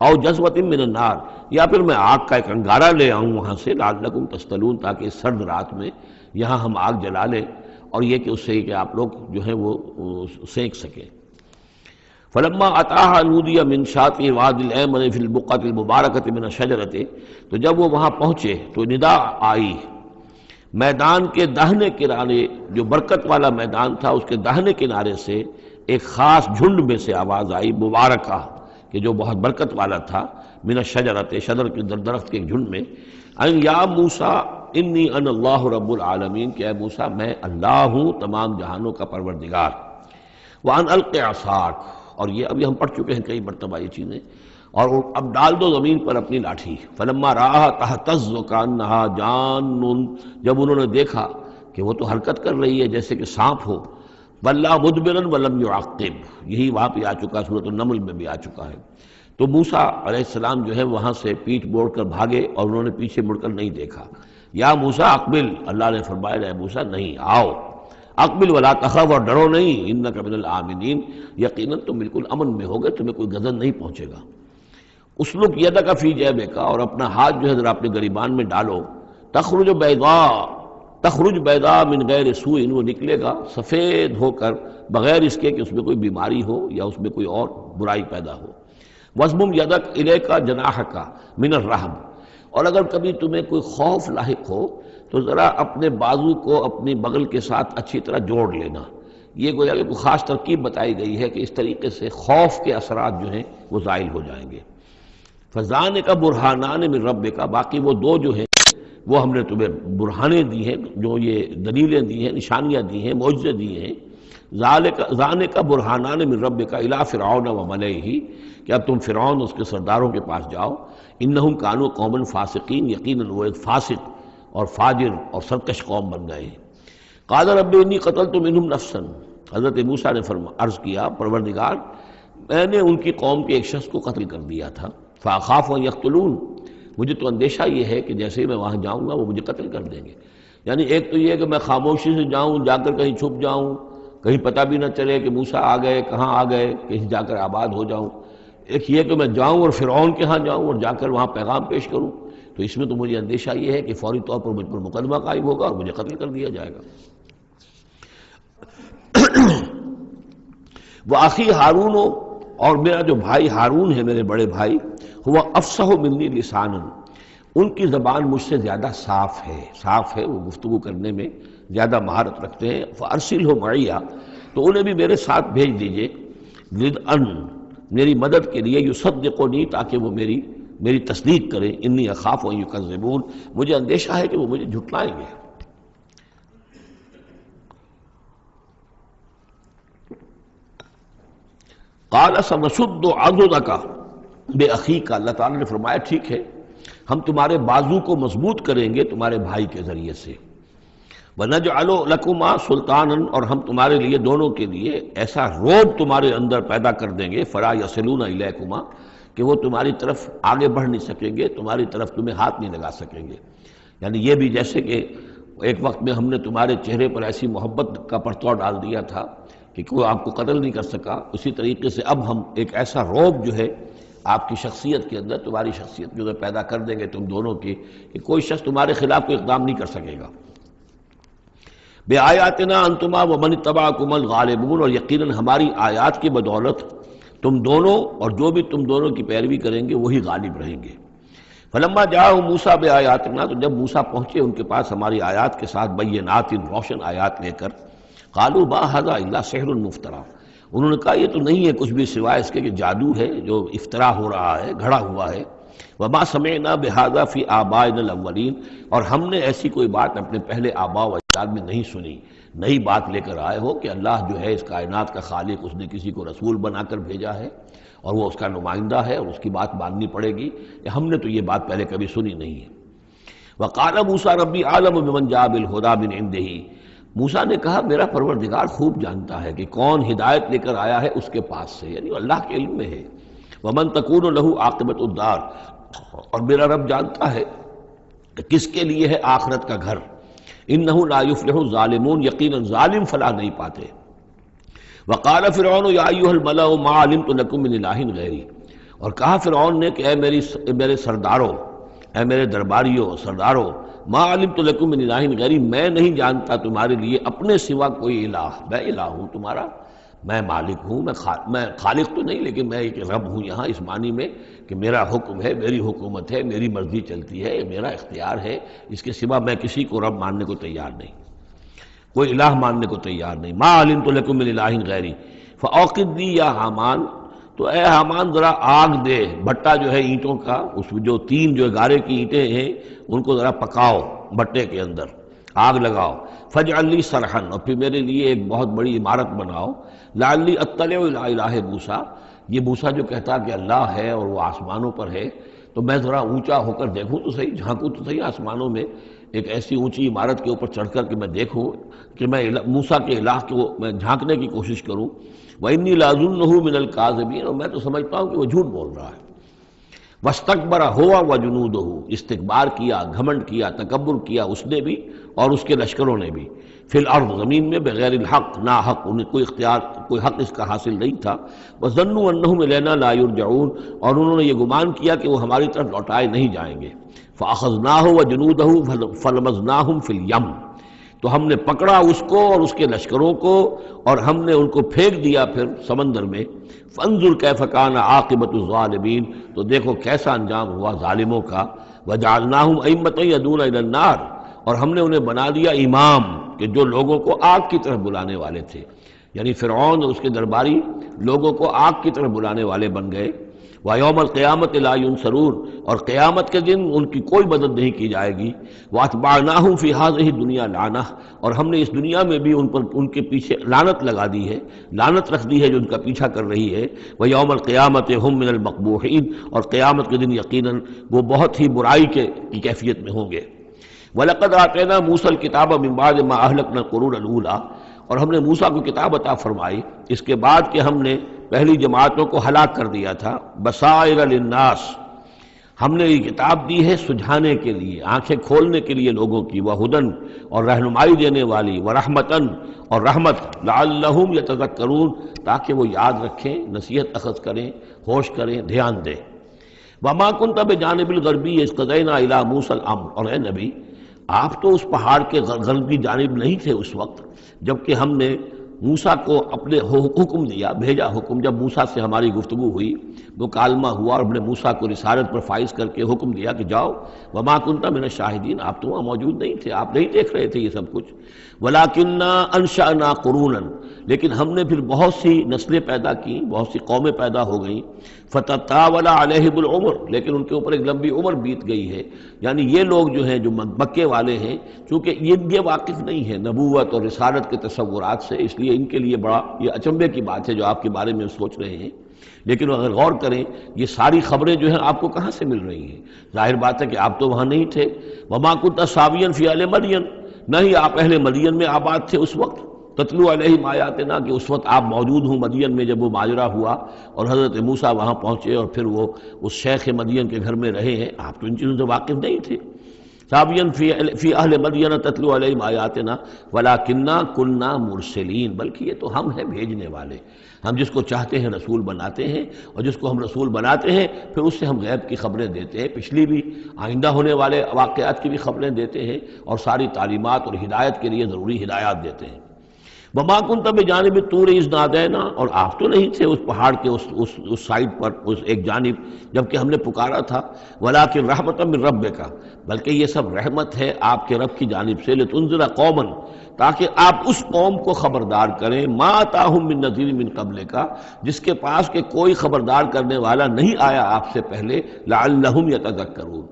S1: او جذوۃ من النار، یا پھر میں آگ کا ایک انگارہ لے آؤں وہاں سے، لعلکم تصطلون، تاکہ اس سرد رات میں یہاں ہم آگ جلا لیں، اور یہ کہ اس سے کہ آپ لوگ جو ہیں وہ سینک سکیں۔ فلما اتاها نودی من شاطئ وادی الایمن فی البقعۃ المبارکۃ من الشجرۃ، تو جب وہ وہاں پہنچے تو ندا آئی میدان کے داہنے کنارے، جو برکت والا میدان تھا، اس کے داہنے کنارے سے ایک خاص جھنڈ میں سے آواز آئی مبارکہ، کہ جو بہت برکت والا تھا، من الشجرۃ، شجر کے درخت کے ایک جھنڈ میں، ان یا موسیٰ انی انا اللہ رب العالمین، کہ اے موسیٰ میں اللہ ہوں تمام جہانوں کا پروردگار، وان الق عصاک، اور یہ ابھی ہم پڑھ چکے ہیں کئی مرتبہ یہ چیزیں، اور اب ڈال دو زمین پر اپنی لاٹھی، فلما رآہا تہتز کانہا جان، جب انہوں نے دیکھا کہ وہ تو حرکت کر رہی ہے جیسے کہ سانپ ہو، ولا مدبرا ولم يعقب، یہی وہاں پہ آ چکا، سورۃ النمل میں بھی آ چکا ہے۔ تو موسیٰ علیہ السلام جو ہے وہاں سے پیٹھ موڑ کر بھاگے اور انہوں نے پیچھے مڑ کر نہیں دیکھا۔ یا موسیٰ اقبل، اللہ نے فرمایا اے موسیٰ نہیں، آؤ، اقبل ولا تخف، اور ڈرو نہیں، انک من الآمنین، یقیناً تم بالکل امن میں ہوگے، تمہیں کوئی غضب نہیں پہنچے گا۔ اسلک یدک فی جیبک، اور اپنا ہاتھ جو ہے ذرا اپنے گریبان میں ڈالو، تخرج بیضاء من غیر سوء، وہ نکلے گا سفید ہو کر بغیر اس کے کہ اس میں کوئی بیماری ہو یا اس میں کوئی اور برائی پیدا ہو۔ وَاضْمُمْ يَدَكَ إِلَيْكَ جَنَاحَكَ مِنَ الرَّحْمِ، اور اگر کبھی تمہیں کوئی خوف لاحق ہو تو ذرا اپنے بازو کو اپنی بغل کے ساتھ اچھی طرح جوڑ لینا۔ یہ گویا کہ کوئی خاص ترکیب بتائی گئی ہے کہ اس طریقے سے خوف کے اثرات جو ہیں وہ زائل ہو جائیں گے۔ فَذَانِكَ بُرْهَانَانِ مِن رَبِّكَ، باقی وہ دو جو ہیں وہ ہم نے تمہیں برہانیں دی ہیں، جو یہ دلیلیں دی ہیں، نشانیاں دی ہیں، معجزے دیے ہیں۔ ذَانِكَ بُرْهَانَانِ مِن رَبِّكَ إِلَىٰ فِرْعَوْنَ وَمَلَئِهِ، کہ اب تم فرعون اس کے سرداروں کے پاس جاؤ، انہم کانوا قوما فاسقین، یقیناً وہ ایک فاسق اور فاجر اور سرکش قوم بن گئے ہیں۔ قال رب انی قتلت منہم نفسا، حضرت موسیٰ نے عرض کیا پروردگار میں نے ان کی قوم کے ایک شخص کو قتل کر دیا تھا، فاخاف ان یقتلون، مجھے تو اندیشہ یہ ہے کہ جیسے ہی میں وہاں جاؤں گا وہ مجھے قتل کر دیں گے۔ یعنی ایک تو یہ کہ میں خاموشی سے جاؤں، جا کر کہیں چھپ جاؤں، کہیں پتہ بھی نہ چلے کہ موسیٰ آ گئے، کہاں آ گئے، کہیں جا کر آباد ہو جاؤں۔ ایک یہ کہ میں جاؤں اور فرعون کے ہاں جاؤں اور جا کر وہاں پیغام پیش کروں، تو اس میں تو مجھے اندیشہ یہ ہے کہ فوری طور پر مجھ پر مقدمہ قائم ہوگا اور مجھے قتل کر دیا جائے گا۔ وہ آخی ہارون، اور میرا جو بھائی ہارون ہے، میرے بڑے بھائی، ہوا افصح منی لسانا، ان کی زبان مجھ سے زیادہ صاف ہے، وہ گفتگو کرنے میں زیادہ مہارت رکھتے ہیں۔ فارسلہ معی، تو انہیں بھی میرے ساتھ بھیج دیجئے، ردءً، میری مدد کے لیے، یصدقنی، تاکہ وہ میری تصدیق کریں، انی اخاف ان یکذبون، مجھے اندیشہ ہے کہ وہ مجھے جھٹلائیں گے۔ قال سنشد عضدک باخیک، اللہ تعالیٰ نے فرمایا ٹھیک ہے، ہم تمہارے بازو کو مضبوط کریں گے تمہارے بھائی کے ذریعے سے۔ وَنَجْعَلُ لَكُمَا سُلْطَانًا، اور ہم تمہارے لیے دونوں کے لیے ایسا روب تمہارے اندر پیدا کر دیں گے، فَلَا يَصِلُونَ إِلَيْكُمَا، کہ وہ تمہاری طرف آگے بڑھ نہیں سکیں گے، تمہاری طرف تمہیں ہاتھ نہیں لگا سکیں گے۔ یعنی یہ بھی جیسے کہ ایک وقت میں ہم نے تمہارے چہرے پر ایسی محبت کا پرتو ڈال دیا تھا کہ کوئی آپ کو قتل نہیں کر سکا، اسی طریقے سے اب ہم ایک ایسا روب جو ہے آپ کی شخصیت کے اندر، تمہاری شخصیت کے اندر پیدا کر دیں گے تم دونوں کی، کہ کوئی شخص تمہارے خلاف کوئی اقدام نہیں کر سکے گا۔ بِآیاتنا انتما ومن اتبعکم الغالبون، اور یقیناً ہماری آیات کی بدولت تم دونوں اور جو بھی تم دونوں کی پیروی کریں گے وہی غالب رہیں گے۔ فلما جاءهم موسیٰ بآیاتنا، تو جب موسیٰ پہنچے ان کے پاس ہماری آیات کے ساتھ، بینات، روشن آیات لے کر، قالوا ما هذا الا سحر مفترى، انہوں نے کہا یہ تو نہیں ہے کچھ بھی سوائے اس کے کہ جادو ہے جو افطرا ہو رہا ہے، گھڑا ہوا ہے۔ وما سمعنا بهذا في آبائنا الاولین، اور ہم نے ایسی کوئی بات اپنے پہلے آباء و اجداد میں نہیں سنی۔ نئی بات لے کر آئے ہو کہ اللہ جو ہے اس کائنات کا خالق، اس نے کسی کو رسول بنا کر بھیجا ہے اور وہ اس کا نمائندہ ہے اور اس کی بات ماننی پڑے گی، ہم نے تو یہ بات پہلے کبھی سنی نہیں ہے۔ وقال موسیٰ ربی اعلم بمن جاء بالہدی من عنده، موسیٰ نے کہا میرا پروردگار خوب جانتا ہے کہ کون ہدایت لے کر آیا ہے اس کے پاس سے، یعنی اللہ کے علم میں ہے۔ ومن تکون له عاقبۃ الدار، اور میرا رب جانتا ہے کہ کس کے لیے ہے آخرت کا گھر۔ انہ لا یفلح الظالمون، یقیناً ظالم فلاح نہیں پاتے۔ وقال فرعون یا ایھا الملأ ما علمت لکم من الہ غیری، اور کہا فرعون نے کہ اے میرے سرداروں، اے میرے درباریوں، سرداروں، ما علمت لکم من الہ غیری، میں نہیں جانتا تمہارے لیے اپنے سوا کوئی الہ، میں الہ ہوں تمہارا، میں مالک ہوں، میں خالق تو نہیں لیکن میں ایک رب ہوں یہاں اس معنی میں کہ میرا حکم ہے، میری حکومت ہے، میری مرضی چلتی ہے، میرا اختیار ہے، اس کے سوا میں کسی کو رب ماننے کو تیار نہیں، کوئی الہ ماننے کو تیار نہیں۔ ما علمت لکم من الہ غیری فاوقد لی یا حامان، تو اے حامان ذرا آگ دے، بھٹا جو ہے اینٹوں کا، اس جو تین جو گارے کی اینٹیں ہیں ان کو ذرا پکاؤ بھٹے کے اندر، آگ لگاؤ، فاجعل لی صرحا، اور پھر میرے لیے ایک بہت بڑی عمارت بناؤ، لعلی اطلع الی الہ موسیٰ، یہ موسیٰ جو کہتا کہ اللہ ہے اور وہ آسمانوں پر ہے، تو میں ذرا اونچا ہو کر دیکھوں تو صحیح، جھانکوں تو صحیح آسمانوں میں، ایک ایسی اونچی عمارت کے اوپر چڑھ کر کہ میں دیکھوں کہ میں موسیٰ کے الہ کو میں جھانکنے کی کوشش کروں۔ وَإِنِّي لَأَظُنُّهُ مِنَ الْكَاذِبِينَ، اور میں تو سمجھتا ہوں کہ وہ جھوٹ بول رہا ہے۔ وَاسْتَكْبَرَ هُوَ وَجُنُودُهُ، استکبار کیا، گھمنڈ کیا، تکبر کیا اس نے بھی اور اس کے لشکروں نے بھی، فی الارض، زمین میں، بغیر الحق، نا حق، انہیں کوئی اختیار، کوئی حق اس کا حاصل نہیں تھا۔ وَظَنُّوا أَنَّهُمْ إِلَيْنَا لَا يُرْجَعُونَ، اور انہوں نے یہ گمان کیا کہ وہ ہماری طرف لوٹائے نہیں جائیں گے۔ فَأَخَذْنَاهُ وَجُنُودَهُ فَلَمَزْنَاهُمْ فِي الْيَمِّ، تو ہم نے پکڑا اس کو اور اس کے لشکروں کو اور ہم نے ان کو پھینک دیا پھر سمندر میں۔ فانظر کیف کان عاقبۃ الظالمین، تو دیکھو کیسا انجام ہوا ظالموں کا۔ وجعلناہم ائمۃ یدعون الی النار، اور ہم نے انہیں بنا دیا امام کہ جو لوگوں کو آگ کی طرف بلانے والے تھے، یعنی فرعون اور اس کے درباری لوگوں کو آگ کی طرف بلانے والے بن گئے۔ وَيَوْمَ الْقِيَامَةِ لَا يُنصَرُونَ، اور قیامت کے دن ان کی کوئی مدد نہیں کی جائے گی۔ وَأَتْبَعْنَاهُمْ فِي هَذِهِ الدُّنْيَا لَعْنَةً، اور ہم نے اس دنیا میں بھی ان پر، ان کے پیچھے لعنت لگا دی ہے، لعنت رکھ دی ہے جو ان کا پیچھا کر رہی ہے۔ وَيَوْمَ الْقِيَامَةِ هُمْ مِنَ الْمَقْبُوحِينَ، اور قیامت کے دن یقیناً وہ بہت ہی برائی کی کیفیت میں ہوں گے۔ وَلَقَدْ آتَيْنَا مُوسَى الْكِتَابَ مِن بَعْدِ مَا أَهْلَكْنَا الْقُرُونَ الْأُولَىٰ، اور ہم نے موسیٰ کو کتاب عطا فرمائی اس کے بعد کہ ہم نے پہلی جماعتوں کو ہلاک کر دیا تھا۔ بصائر للناس، ہم نے یہ کتاب دی ہے سجھانے کے لیے، آنکھیں کھولنے کے لیے لوگوں کی، وہدن، اور رہنمائی دینے والی، ورحمتن، اور رحمت، لعلہم یتذکرون، تاکہ وہ یاد رکھیں، نصیحت اخذ کریں، ہوش کریں، دھیان دیں۔ وما کنت بجانب الغربی اذ قضینا الی موسیٰ الامر، اور اے نبی آپ تو اس پہاڑ کے غربی جانب نہیں تھے اس وقت جبکہ ہم نے موسیٰ کو اپنے حکم دیا، بھیجا حکم، جب موسیٰ سے ہماری گفتگو ہوئی، مکالمہ ہوا، اور ہم نے موسیٰ کو رسالت پر فائز کر کے حکم دیا کہ جاؤ۔ وما کنت من الشاہدین، آپ تو وہاں موجود نہیں تھے، آپ نہیں دیکھ رہے تھے یہ سب کچھ۔ ولکننا انشأنا قرونا، لیکن ہم نے پھر بہت سی نسلیں پیدا کی، بہت سی قومیں پیدا ہو گئیں۔ فتطاول علیہم العمر، لیکن ان کے اوپر ایک لمبی عمر بیت گئی ہے، یعنی یہ لوگ جو ہیں جو مکے والے ہیں، چونکہ یہ واقف نہیں ہے نبوت اور رسالت کے تصورات سے، اس لیے ان کے لیے بڑا یہ اچنبھے کی بات ہے جو آپ کے بارے میں سوچ رہے ہیں۔ لیکن اگر غور کریں یہ ساری خبریں جو ہیں آپ کو کہاں سے مل رہی ہیں؟ ظاہر بات ہے کہ آپ تو وہاں نہیں تھے۔ وما کنت ساویا فی اہل مدین، نہ ہی آپ اہل مدین میں آباد تھے اس وقت۔ تتلو علیہم آیاتنا، کہ اس وقت آپ موجود ہوں مدین میں جب وہ ماجرا ہوا اور حضرت موسیٰ وہاں پہنچے اور پھر وہ اس شیخ مدین کے گھر میں رہے ہیں، آپ تو ان چیزوں سے واقف نہیں تھے۔ ساویا فی اہل مدین تتلو علیہم آیاتنا ولکننا کننا مرسلین، بلکہ یہ تو ہم ہیں بھیجنے والے، ہم جس کو چاہتے ہیں رسول بناتے ہیں، اور جس کو ہم رسول بناتے ہیں پھر اس سے ہم غیب کی خبریں دیتے ہیں، پچھلی بھی آئندہ ہونے والے واقعات کی بھی خبریں دیتے ہیں، اور ساری تعلیمات اور ہدایت کے لیے ضروری ہدایات دیتے ہیں۔ وما کنت بجانب الطور اذ نادینا، اور آپ تو نہیں تھے اس پہاڑ کے اس سائڈ پر، اس ایک جانب جبکہ ہم نے پکارا تھا۔ ولکن رحمۃ من ربک، بلکہ یہ سب رحمت ہے آپ کے رب کی جانب سے، لتنذر قوما، تاکہ آپ اس قوم کو خبردار کریں، ما اتاہم من نذیر من قبلک، جس کے پاس کہ کوئی خبردار کرنے والا نہیں آیا آپ سے پہلے، لعلہم یتذکرون،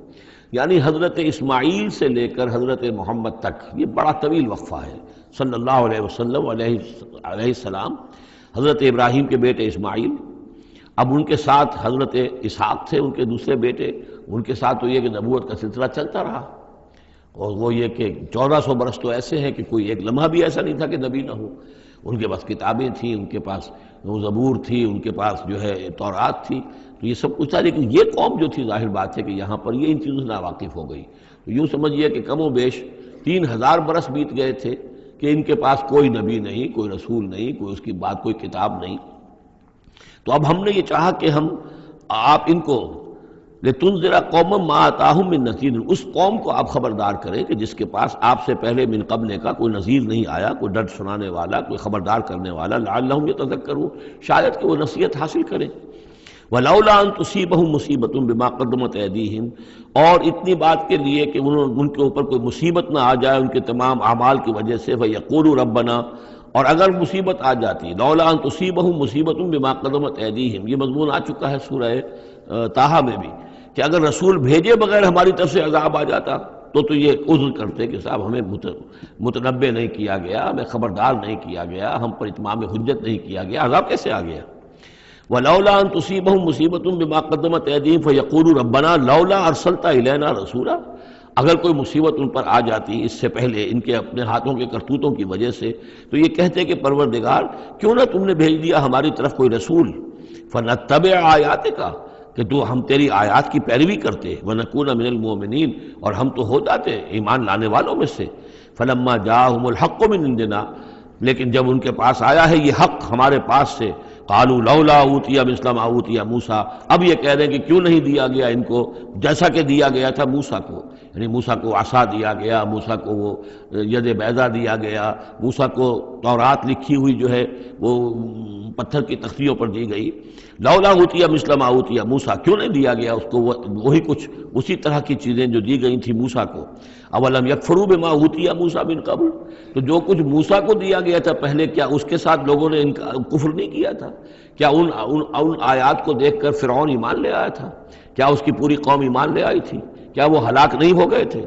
S1: یعنی حضرت اسماعیل سے لے کر حضرت محمد تک یہ بڑا طویل وقفہ ہے۔ صلی اللہ علیہ وسلم علیہ السلام، حضرت ابراہیم کے بیٹے اسماعیل، اب ان کے ساتھ حضرت اسحاق تھے ان کے دوسرے بیٹے، ان کے ساتھ تو یہ کہ نبوت کا سلسلہ چلتا رہا، اور وہ یہ کہ 1400 برس تو ایسے ہیں کہ کوئی ایک لمحہ بھی ایسا نہیں تھا کہ نبی نہ ہو۔ ان کے پاس کتابیں تھیں، ان کے پاس زبور تھی، ان کے پاس جو ہے تورات تھی، تو یہ سب کچھ تھا، لیکن یہ قوم جو تھی ظاہر بات ہے کہ یہاں پر یہ ان چیزوں سے ناواقف ہو گئی۔ تو یوں سمجھیے کہ کم و بیش 3000 برس بیت گئے تھے کہ ان کے پاس کوئی نبی نہیں، کوئی رسول نہیں، کوئی اس کی بات کوئی کتاب نہیں۔ تو اب ہم نے یہ چاہا کہ ہم آپ ان کو لتنذر قوما ما آتاہم من نذیر، اس قوم کو آپ خبردار کریں کہ جس کے پاس آپ سے پہلے من قبل کا کوئی نذیر نہیں آیا، کوئی ڈر سنانے والا، کوئی خبردار کرنے والا، لعلہم یتذکرون، شاید کہ وہ نصیحت حاصل کریں۔ وَلَوْلَا أَن تُصِيبَهُم مُّصِيبَةٌ بِمَا قَدَّمَتْ أَيْدِيهِمْ، اور اتنی بات کے لیے کہ ان کے اوپر کوئی مصیبت نہ آ جائے ان کے تمام اعمال کی وجہ سے، فَيَقُولُوا رَبَّنَا، اور اگر مصیبت آ جاتی، لولا ان تصیبہم مصیبت بما قدمت ایدیہم، یہ مضمون آ چکا ہے سورہ طٰہٰ میں بھی، کہ اگر رسول بھیجے بغیر ہماری طرف سے عذاب آ جاتا تو یہ عذر کرتے کہ صاحب ہمیں متنبع نہیں کیا گیا، ہمیں خبردار نہیں کیا گیا، ہم پر اتمام حجت نہیں کیا گیا، عذاب کیسے آ گیا؟ وَلَوْلَا أَن تُصِيبَهُم مُّصِيبَةٌ بِمَا قَدَّمَتْ أَيْدِيهِمْ فَيَقُولُوا رَبَّنَا لَوْلَا أَرْسَلْتَ إِلَيْنَا رَسُولًا، اگر کوئی مصیبت ان پر آ جاتی اس سے پہلے ان کے اپنے ہاتھوں کے کرتوتوں کی وجہ سے، تو یہ کہتے کہ پروردگار کیوں نہ تم نے بھیج دیا ہماری طرف کوئی رسول، فَنَتَّبِعَ آیَاتِكَ، کہ تو ہم تیری آیات کی پیروی کرتے، وَنَكُونَ مِنَ الْمُؤْمِنِينَ، اور ہم تو ہو جاتے ایمان لانے والوں میں سے۔ فَلَمَّا جَاءَهُمُ الْحَقُّ مِنْ عِنْدِنَا، لیکن جب ان کے پاس آیا ہے یہ حق ہمارے پاس سے، قالوا لولا اوتي مثل ما اوتي موسیٰ، اب یہ کہہ رہے ہیں کہ کیوں نہیں دیا گیا ان کو جیسا کہ دیا گیا تھا موسیٰ کو، یعنی موسیٰ کو عصا دیا گیا، موسیٰ کو وہ ید بیضا دیا گیا، موسیٰ کو تورات لکھی ہوئی جو ہے وہ پتھر کی تختیوں پر دی گئی، لولا اوتي مثل ما اوتي موسیٰ، کیوں نہیں دیا گیا اس کو وہی کچھ اسی طرح کی چیزیں جو دی گئی تھی موسیٰ کو؟ اولم یکفروا بما اوتي موسیٰ من قبل، تو جو کچھ موسیٰ کو دیا گیا تھا پہلے، کیا اس کے ساتھ لوگوں نے کفر نہیں کیا تھا؟ کیا ان آیات کو دیکھ کر فرعون ایمان لے آیا تھا؟ کیا اس کی پوری قوم ایمان لے آئی تھی؟ کیا وہ ہلاک نہیں ہو گئے تھے؟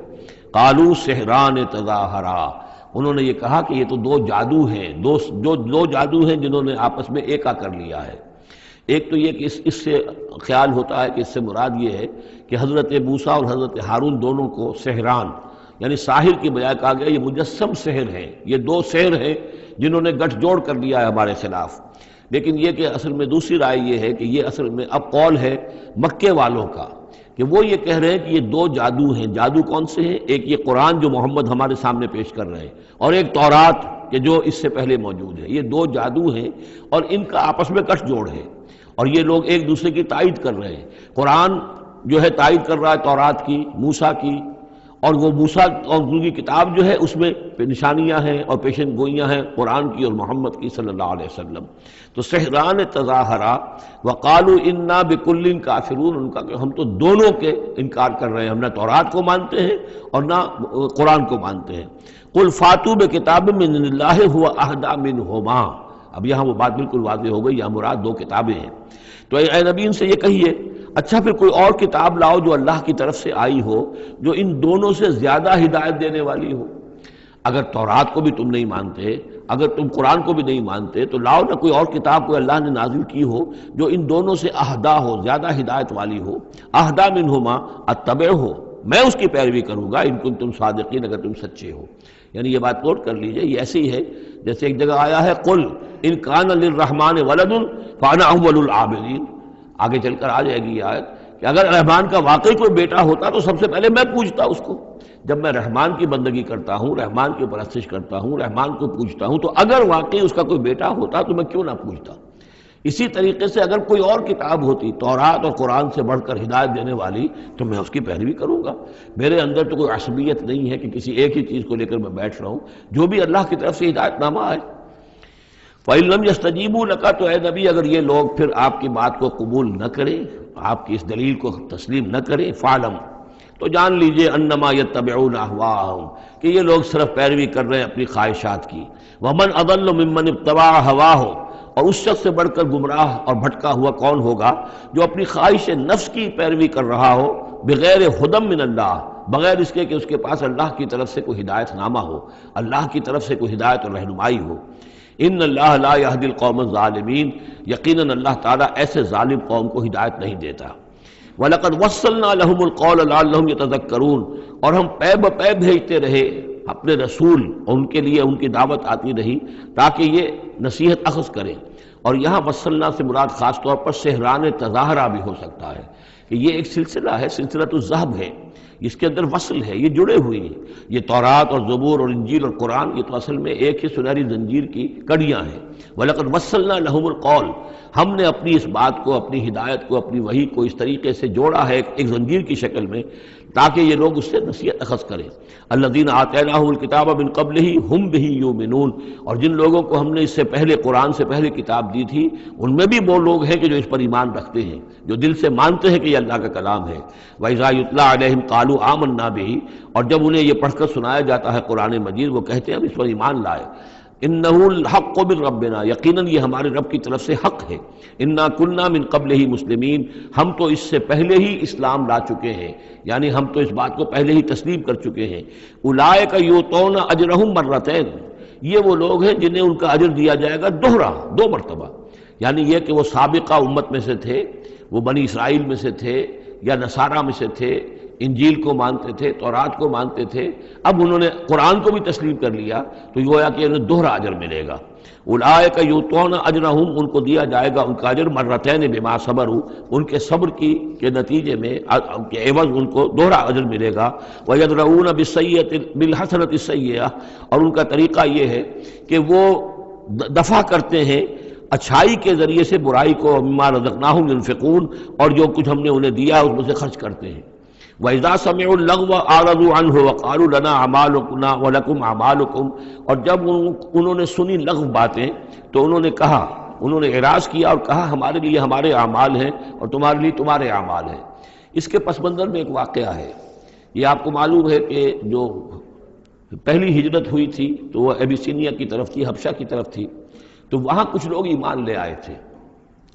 S1: قالوا سحران تظاہرا، انہوں نے یہ کہا کہ یہ تو دو جادو ہیں، دو جادو ہیں جنہوں نے آپس میں ایکا کر لیا ہے۔ ایک تو یہ کہ اس سے خیال ہوتا ہے کہ اس سے مراد یہ ہے کہ حضرت موسیٰ اور حضرت ہارون دونوں کو سحران، یعنی ساحر کی بجائے کہا گیا یہ مجسم سحر ہیں، یہ دو سحر ہیں جنہوں نے گٹھ جوڑ کر لیا ہے ہمارے خلاف۔ لیکن یہ کہ اصل میں دوسری رائے یہ ہے کہ یہ اصل میں اب قول ہے مکے والوں کا، کہ وہ یہ کہہ رہے ہیں کہ یہ دو جادو ہیں۔ جادو کون سے ہیں؟ ایک یہ قرآن جو محمد ہمارے سامنے پیش کر رہے ہیں، اور ایک تورات کہ جو اس سے پہلے موجود ہے، یہ دو جادو ہیں اور ان کا آپس میں گٹھ جوڑ ہے، اور یہ لوگ ایک دوسرے کی تائید کر رہے ہیں۔ قرآن جو ہے تائید کر رہا ہے تورات کی، موسیٰ کی، اور وہ موسیٰ اور ان کی کتاب جو ہے اس میں نشانیاں ہیں اور پیشن گوئیاں ہیں قرآن کی اور محمد کی صلی اللہ علیہ وسلم۔ تو سحران تظاہرا وقالوا انا بکل کافرون، ان کا کہ ہم تو دونوں کے انکار کر رہے ہیں، ہم نہ تورات کو مانتے ہیں اور نہ قرآن کو مانتے ہیں۔ قل فاتوا بکتاب من اللہ هو اہدی منہما، اب یہاں وہ بات بالکل واضح ہو گئی، یہاں مراد دو کتابیں ہیں۔ تو اے نبی ان سے یہ کہیے اچھا پھر کوئی اور کتاب لاؤ جو اللہ کی طرف سے آئی ہو، جو ان دونوں سے زیادہ ہدایت دینے والی ہو۔ اگر تورات کو بھی تم نہیں مانتے، اگر تم قرآن کو بھی نہیں مانتے، تو لاؤ نہ کوئی اور کتاب کوئی اللہ نے نازل کی ہو جو ان دونوں سے اہدا ہو، زیادہ ہدایت والی ہو۔ اہدا منہما اتبع ہو، میں اس کی پیروی کروں گا ان کنتم صادقین، اگر تم سچے ہو۔ یعنی یہ بات نوٹ کر لیجئے، یہ ایسی ہے جیسے ایک جگہ آیا ہے قل ان کان للرحمن ولد فانا اول العابدین، آگے چل کر آ جائے گی یہ آیت کہ اگر رحمان کا واقعی کوئی بیٹا ہوتا تو سب سے پہلے میں پوجتا اس کو۔ جب میں رحمان کی بندگی کرتا ہوں، رحمان کی پرستش کرتا ہوں، رحمان کو پوجتا ہوں، تو اگر واقعی اس کا کوئی بیٹا ہوتا تو میں کیوں نہ پوجتا۔ اسی طریقے سے اگر کوئی اور کتاب ہوتی تورات اور قرآن سے بڑھ کر ہدایت دینے والی تو میں اس کی پیروی کروں گا۔ میرے اندر تو کوئی عصبیت نہیں ہے کہ کسی ایک ہی چیز کو لے کر میں بیٹھ رہا ہوں، جو بھی اللہ کی طرف سے ہدایت نامہ آئے۔ فَإِن لَّمْ يَسْتَجِيبُوا لَكَ، تو اے نبی اگر یہ لوگ پھر آپ کی بات کو قبول نہ کریں، آپ کی اس دلیل کو تسلیم نہ کریں، فَعْلَمْ، تو جان لیجئے انما یتبعون اہواءہم، کہ یہ لوگ صرف پیروی کر رہے ہیں اپنی خواہشات کی۔ ومن اضل ممن اتبع ہواہ، اور اس شخص سے بڑھ کر گمراہ اور بھٹکا ہوا کون ہوگا جو اپنی خواہش نفس کی پیروی کر رہا ہو، بغیر ہدی من اللہ، بغیر اس کے کہ اس کے پاس اللہ کی طرف سے کوئی ہدایت نامہ ہو، اللہ کی طرف سے کوئی ہدایت اور رہنمائی ہو۔ ان اللہ لا یہدی القوم الظالمین، یقیناً اللہ تعالیٰ ایسے ظالم قوم کو ہدایت نہیں دیتا۔ وَلَقَدْ وَصَّلْنَا لَهُمُ الْقَوْلَ لَعَلَّهُمْ يَتَذَكَّرُونَ، اور ہم پے بپے بھیجتے رہے اپنے رسول، اور ان کے لیے ان کی دعوت آتی رہی تاکہ یہ نصیحت اخذ کریں۔ اور یہاں وصلنا سے مراد خاص طور پر سحران تظاہرہ بھی ہو سکتا ہے کہ یہ ایک سلسلہ ہے، سلسلۃ الذہب ہے، اس کے اندر وصل ہے، یہ جڑے ہوئی ہیں۔ یہ تورات اور زبور اور انجیل اور قرآن، یہ تو اصل میں ایک ہی سنہری زنجیر کی کڑیاں ہیں۔ وَلَقَدْ وَصَّلْنَا لَهُمُ الْقَوْلَ، ہم نے اپنی اس بات کو، اپنی ہدایت کو، اپنی وحی کو اس طریقے سے جوڑا ہے ایک زنجیر کی شکل میں تاکہ یہ لوگ اس سے نصیحت اخذ کریں۔ الذین آتیناہم الکتاب من قبلہ ہم بہ یؤمنون، اور جن لوگوں کو ہم نے اس سے پہلے، قرآن سے پہلے کتاب دی تھی، ان میں بھی وہ لوگ ہیں کہ جو اس پر ایمان رکھتے ہیں، جو دل سے مانتے ہیں کہ یہ اللہ کا کلام ہے۔ وَإِذَا يُتْلَىٰ عَلَيْهِمْ قَالُوا آمَنَّا بِهِ، اور جب انہیں یہ پڑھ کر سنایا جاتا ہے قرآن مجید، وہ کہتے ہیں ہم اس پر ایمان لائے۔ انہ الحق من ربنا، یقیناً یہ ہمارے رب کی طرف سے حق ہے۔ انا کنا من قبلہ مسلمین، ہم تو اس سے پہلے ہی اسلام لا چکے ہیں، یعنی ہم تو اس بات کو پہلے ہی تسلیم کر چکے ہیں۔ اولئک یؤتون اجرہم مرتین، یہ وہ لوگ ہیں جنہیں ان کا اجر دیا جائے گا دوہرا، دو مرتبہ، یعنی یہ کہ وہ سابقہ امت میں سے تھے، وہ بنی اسرائیل میں سے تھے یا نصارہ میں سے تھے، انجیل کو مانتے تھے، تورات کو مانتے تھے، اب انہوں نے قرآن کو بھی تسلیم کر لیا تو یہ گویا کہ انہیں دوہرا اجر ملے گا۔ اولئک یؤتون اجرہم، ان کو دیا جائے گا ان کا اجر مرتین بما صبروا، ان کے صبر کے نتیجے میں کے عوض ان کو دوہرا اجر ملے گا۔ ویدرؤون بالحسنۃ السیئۃ، اور ان کا طریقہ یہ ہے کہ وہ دفع کرتے ہیں اچھائی کے ذریعے سے برائی کو، مما رزقناہم ينفقون، اور جو کچھ ہم نے انہیں دیا اس میں سے خرچ کرتے ہیں۔ وَإِذَا سَمِعُوا اللَّغْوَ أَعْرَضُوا عَنْهُ وَقَالُوا لَنَا أَعْمَالُنَا وَلَكُمْ أَعْمَالُكُمْ، اور جب انہوں نے سنی لغو باتیں تو انہوں نے کہا، انہوں نے اعراض کیا اور کہا ہمارے لیے ہمارے اعمال ہیں اور تمہارے لیے تمہارے اعمال ہیں۔ اس کے پس منظر میں ایک واقعہ ہے، یہ آپ کو معلوم ہے کہ جو پہلی ہجرت ہوئی تھی تو وہ ابیسینیا کی طرف تھی، حبشہ کی طرف تھی، تو وہاں کچھ لوگ ایمان لے آئے تھے،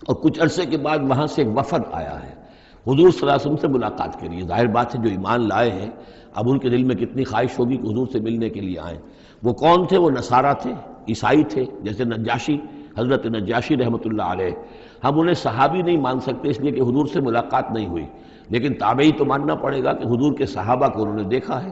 S1: اور کچھ عرصے کے بعد وہاں سے ایک وفد آیا ہے حضور صلی اللہ علیہ وسلم سے ملاقات کے لیے۔ ظاہر بات ہے جو ایمان لائے ہیں اب ان کے دل میں کتنی خواہش ہوگی کہ حضور سے ملنے کے لیے آئیں۔ وہ کون تھے؟ وہ نصارہ تھے، عیسائی تھے، جیسے نجاشی، حضرت نجاشی رحمۃ اللہ علیہ۔ ہم انہیں صحابی نہیں مان سکتے اس لیے کہ حضور سے ملاقات نہیں ہوئی، لیکن تابعی تو ماننا پڑے گا کہ حضور کے صحابہ کو انہوں نے دیکھا ہے۔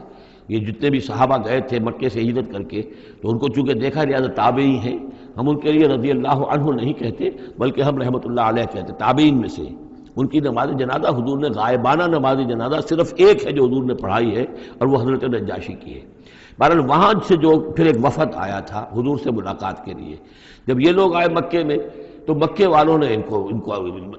S1: یہ جتنے بھی صحابہ گئے تھے مکے سے ہجرت کر کے تو ان کو چونکہ دیکھا، لہٰذا تابعی ہیں، ہم ان کے لیے رضی اللہ عنہ نہیں کہتے بلکہ ہم رحمۃ اللہ علیہ کہتے، تابعین میں سے۔ ان کی نماز جنازہ حضور نے غائبانہ نماز جنازہ صرف ایک ہے جو حضور نے پڑھائی ہے، اور وہ حضرت نجاشی کی ہے۔ بہرحال وہاں سے جو پھر ایک وفد آیا تھا حضور سے ملاقات کے لیے، جب یہ لوگ آئے مکے میں تو مکے والوں نے ان کو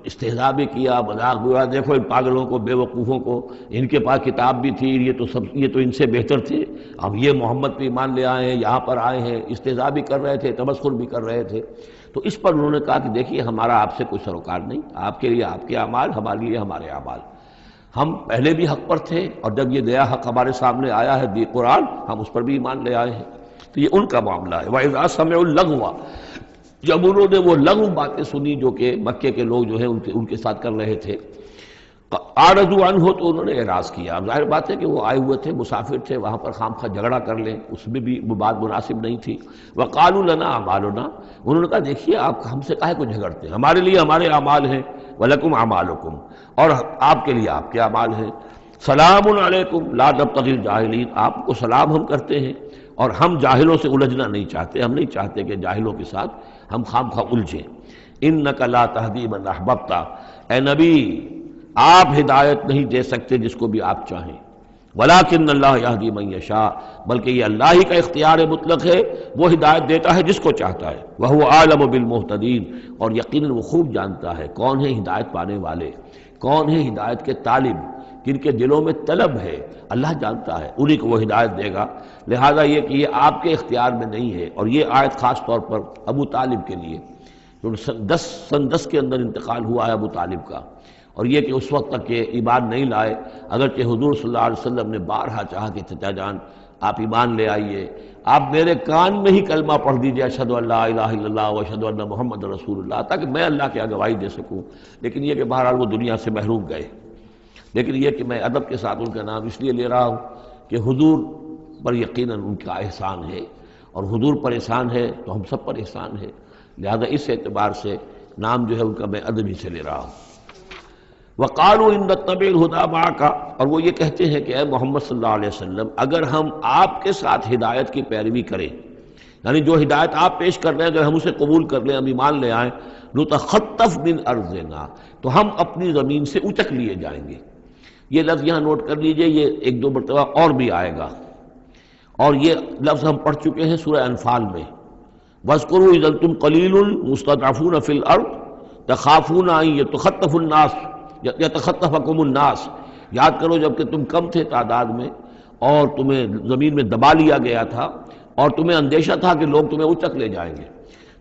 S1: استہزاء بھی کیا، مذاق بھی ہوا، دیکھو ان پاگلوں کو، بے وقوفوں کو، ان کے پاس کتاب بھی تھی، یہ تو ان سے بہتر تھے، اب یہ محمد پہ ایمان لے آئے ہیں، یہاں پر آئے ہیں، استہزاء بھی کر رہے تھے، تمسخر بھی کر رہے تھے۔ تو اس پر انہوں نے کہا کہ دیکھیے ہمارا آپ سے کوئی سروکار نہیں، آپ کے لیے آپ کے اعمال، ہمارے لیے ہمارے اعمال، ہم پہلے بھی حق پر تھے اور جب یہ نیا حق ہمارے سامنے آیا ہے قرآن، ہم اس پر بھی ایمان لے آئے ہیں۔ تو یہ ان کا معاملہ ہے۔ وَإِذَا سَمِعُوا اللَّغْوَ، جب انہوں نے وہ لغو باتیں سنی جو کہ مکے کے لوگ جو ہیں ان کے ساتھ کر رہے تھے، اعرضوا عنہ، تو انہوں نے اعراض کیا۔ اب ظاہر بات ہے کہ وہ آئے ہوئے تھے، مسافر تھے، وہاں پر خام خواہ جھگڑا کر لیں اس میں بھی وہ بات مناسب نہیں تھی۔ وقالوا لنا اعمالنا، انہوں نے کہا دیکھیے آپ ہم سے کاہے کو جھگڑتے ہیں، ہمارے لیے ہمارے اعمال ہیں، ولکم اعمالکم، اور آپ کے لیے آپ کے اعمال ہیں۔ سلام علیکم لا نبتغی الجاہلین، آپ کو سلام ہم کرتے ہیں اور ہم جاہلوں سے الجھنا نہیں چاہتے، ہم نہیں چاہتے کہ جاہلوں کے ساتھ ہم خام خواہ الجھیں۔ انک لا تہدی من احببت، اے نبی آپ ہدایت نہیں دے سکتے جس کو بھی آپ چاہیں، ولیکن اللہ یہدی من یشاء، بلکہ یہ اللہ ہی کا اختیار مطلق ہے، وہ ہدایت دیتا ہے جس کو چاہتا ہے۔ وہو اعلم بالمہتدین، اور یقیناً وہ خوب جانتا ہے کون ہے ہدایت پانے والے، کون ہے ہدایت کے طالب، جن کے دلوں میں طلب ہے، اللہ جانتا ہے، انہی کو وہ ہدایت دے گا۔ لہذا یہ کہ یہ آپ کے اختیار میں نہیں ہے، اور یہ آیت خاص طور پر ابو طالب کے لیے، جو سن 10 کے اندر انتقال ہوا ہے ابو طالب کا، اور یہ کہ اس وقت تک یہ ایمان نہیں لائے، اگرچہ حضور صلی اللہ علیہ وسلم نے بارہا چاہا کہ چچا جان آپ ایمان لے آئیے، آپ میرے کان میں ہی کلمہ پڑھ دیجیے اشہد ان لا الہ الا اللہ و اشہد ان محمد رسول اللہ، تاکہ میں اللہ کی گواہی دے سکوں، لیکن یہ کہ بہرحال وہ دنیا سے محروم گئے۔ لیکن یہ کہ میں ادب کے ساتھ ان کا نام اس لیے لے رہا ہوں کہ حضور پر یقیناً ان کا احسان ہے، اور حضور پر احسان ہے تو ہم سب پر احسان ہے، لہذا اس اعتبار سے نام جو ہے ان کا میں ادب ہی سے لے رہا ہوں۔ وقالوا ان نتبع الہدی معک، اور وہ یہ کہتے ہیں کہ اے محمد صلی اللہ علیہ وسلم اگر ہم آپ کے ساتھ ہدایت کی پیروی کریں، یعنی جو ہدایت آپ پیش کر رہے ہیں اگر ہم اسے قبول کر لیں، ہم ایمان لے آئیں، نتخطف من ارضنا، تو ہم اپنی زمین سے اچک لیے جائیں گے۔ یہ لفظ یہاں نوٹ کر لیجئے، یہ ایک دو مرتبہ اور بھی آئے گا، اور یہ لفظ ہم پڑھ چکے ہیں سورہ انفال میں۔ وَاذْكُرُوا إِذْ أَنْتُمْ قَلِيلٌ مُسْتَضْعَفُونَ فِي الْأَرْضِ تخافون ان یتخطف الناس یتخطفکم الناس، یاد کرو جب کہ تم کم تھے تعداد میں اور تمہیں زمین میں دبا لیا گیا تھا اور تمہیں اندیشہ تھا کہ لوگ تمہیں اچک لے جائیں گے۔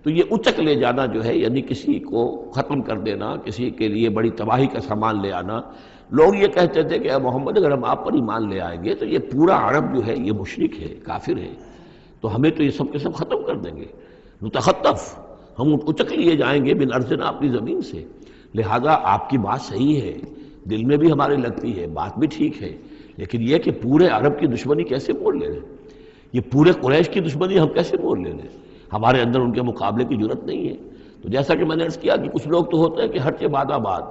S1: تو یہ اچک لے جانا جو ہے یعنی کسی کو ختم کر دینا، کسی کے لیے بڑی تباہی کا سامان لے آنا۔ لوگ یہ کہتے تھے کہ اے محمد اگر ہم آپ پر ایمان لے آئیں گے تو یہ پورا عرب جو ہے یہ مشرک ہے، کافر ہے، تو ہمیں تو یہ سب کے سب ختم کر دیں گے، نتخطف، ہم اچک لیے جائیں گے من ارضنا، اپنی زمین سے۔ لہذا آپ کی بات صحیح ہے، دل میں بھی ہمارے لگتی ہے، بات بھی ٹھیک ہے، لیکن یہ کہ پورے عرب کی دشمنی کیسے مول لے رہے ہیں، یہ پورے قریش کی دشمنی ہم کیسے مول لے رہے ہیں، ہمارے اندر ان کے مقابلے کی جرت نہیں ہے۔ تو جیسا کہ میں نے عرض کیا کہ کچھ لوگ تو ہوتے ہیں کہ ہر کے بعد آباد،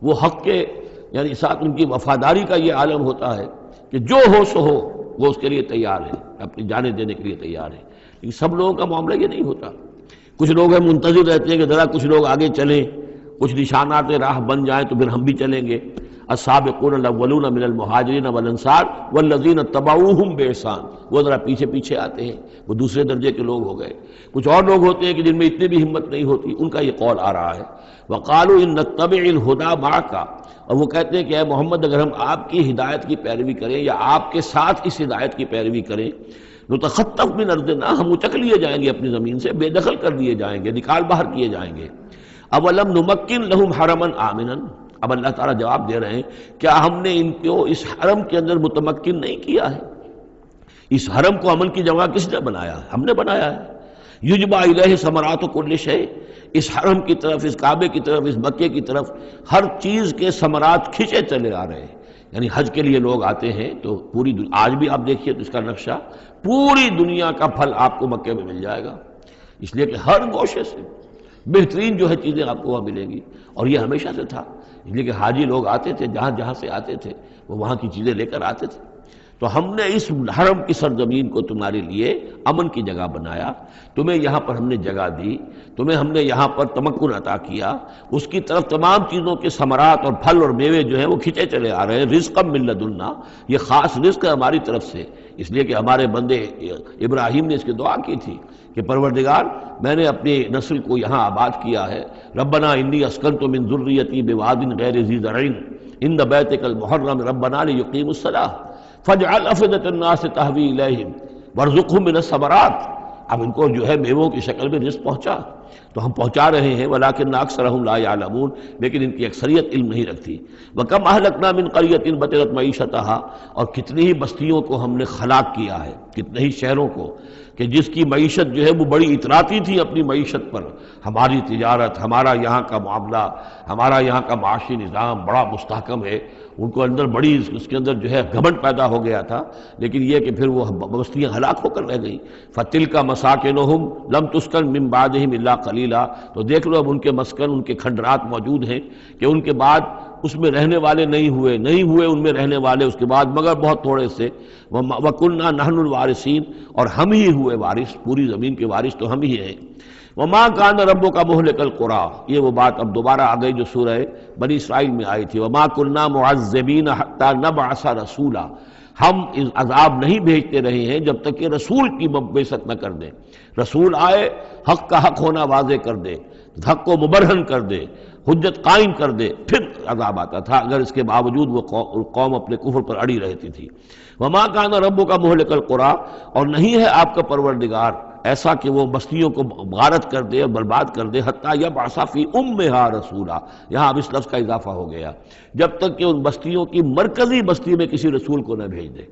S1: وہ حق کے یعنی ساتھ ان کی وفاداری کا یہ عالم ہوتا ہے کہ جو ہو سو ہو، وہ اس کے لیے تیار ہے، اپنی جانیں دینے کے لیے تیار ہے۔ لیکن سب لوگوں کا معاملہ یہ نہیں ہوتا، کچھ لوگ ہیں منتظر رہتے ہیں کہ ذرا کچھ لوگ آگے چلیں، کچھ نشانات راہ بن جائیں تو پھر ہم بھی چلیں گے۔ السابقون الاولون من المہاجرین والانصار والذین اتبعوہم باحسان، وہ ذرا پیچھے پیچھے آتے ہیں، وہ دوسرے درجے کے لوگ ہو گئے۔ کچھ اور لوگ ہوتے ہیں کہ جن میں اتنی بھی ہمت نہیں ہوتی، ان کا یہ قول آ رہا ہے وقالوا ان نتبع الہدی معک، اور وہ کہتے ہیں کہ اے محمد اگر ہم آپ کی ہدایت کی پیروی کریں یا آپ کے ساتھ اس ہدایت کی پیروی کریں، نتخطف من ارضنا، ہم اچک لیے جائیں گے اپنی زمین سے، بے دخل کر دیے جائیں گے، نکال باہر کیے جائیں گے۔ اولم نمکن لہم حرما آمنا، اب اللہ تعالیٰ جواب دے رہے ہیں کیا ہم نے ان کو اس حرم کے اندر متمکن نہیں کیا ہے؟ اس حرم کو امن کی جگہ کس نے بنایا ہے؟ ہم نے بنایا ہے۔ یجبا الیہ ثمرات کل شیء، اس حرم کی طرف، اس کعبے کی طرف، اس مکے کی طرف ہر چیز کے ثمرات کھنچے چلے آ رہے ہیں۔ یعنی حج کے لیے لوگ آتے ہیں تو پوری آج بھی آپ دیکھیے تو اس کا نقشہ، پوری دنیا کا پھل آپ کو مکے میں مل جائے گا، اس لیے کہ ہر گوشے سے بہترین جو ہے چیزیں آپ کو وہاں ملیں گی، اور یہ ہمیشہ سے تھا، اس لیے کہ حاجی لوگ آتے تھے، جہاں جہاں سے آتے تھے وہ وہاں کی چیزیں لے کر آتے تھے۔ تو ہم نے اس حرم کی سرزمین کو تمہارے لیے امن کی جگہ بنایا، تمہیں یہاں پر ہم نے جگہ دی، تمہیں ہم نے یہاں پر تمکن عطا کیا، اس کی طرف تمام چیزوں کے ثمرات اور پھل اور میوے جو ہیں وہ کھنچے چلے آ رہے ہیں۔ رزقا من لدنا، یہ خاص رزق ہے ہماری طرف سے، اس لیے کہ ہمارے بندے ابراہیم نے اس کی دعا کی تھی کہ پروردگار میں نے اپنی نسل کو یہاں آباد کیا ہے، ربنا انی اسکنت من ذریتی بواد غیر ذی زرع عند بیتک المحرم ربنا لیقیموا الصلاۃ فاجعل افئدۃ الناس تہوی الیہم وارزقہم من الثمرات۔ اب ان کو جو ہے میووں کی شکل میں رزق پہنچا تو ہم پہنچا رہے ہیں، ولکن اکثرہم لا یعلمون، لیکن ان کی اکثریت علم نہیں رکھتی۔ وکم اہلکنا من قریۃ بطرت معیشتہا، اور کتنی ہی بستیوں کو ہم نے ہلاک کیا ہے، کتنے ہی شہروں کو کہ جس کی معیشت جو ہے وہ بڑی اتراتی تھی اپنی معیشت پر، ہماری تجارت، ہمارا یہاں کا معاملہ، ہمارا یہاں کا معاشی نظام بڑا مستحکم ہے، ان کو اندر بڑی اس کے اندر جو ہے گھمنڈ پیدا ہو گیا تھا، لیکن یہ کہ پھر وہ بستیاں ہلاک ہو کر رہ گئیں۔ فَتِلْكَ مَسَاكِنُهُمْ لَمْ تُسْكَنْ مِنْ بَعْدِهِمْ إِلَّا قَلِيلًا، تو دیکھ لو اب ان کے مسکن، ان کے کھنڈرات موجود ہیں کہ ان کے بعد اس میں رہنے والے نہیں ہوئے ان میں رہنے والے اس کے بعد مگر بہت تھوڑے سے۔ وَكُنَّا نَحْنُ الْوَارِثِينَ، اور ہم ہی ہوئے وارث، پوری زمین کے وارث تو ہم ہی ہیں۔ وَمَا كَانَ رَبُّكَ مُهْلِكَ الْقُرَىٰ، یہ وہ بات اب دوبارہ آ گئی جو سورہ بنی اسرائیل میں آئی تھی، وَمَا كُنَّا مُعَذِّبِينَ حَتَّىٰ نَبْعَثَ رَسُولًا، ہم عذاب نہیں بھیجتے رہے ہیں جب تک کہ رسول کی بعثت نہ کر دیں، رسول آئے حق کا حق ہونا واضح کر دے، حق کو مبرہن کر دے، حجت قائم کر دے، پھر عذاب آتا تھا، اگر اس کے باوجود وہ قوم اپنے کفر پر اڑی رہتی تھی۔ وما کان ربک مہلک القریٰ، اور نہیں ہے آپ کا پروردگار ایسا کہ وہ بستیوں کو غارت کر دے اور برباد کر دے، حتیٰ یبعث فی امہا رسولا، یہاں اب اس لفظ کا اضافہ ہو گیا، جب تک کہ ان بستیوں کی مرکزی بستی میں کسی رسول کو نہ بھیج دے۔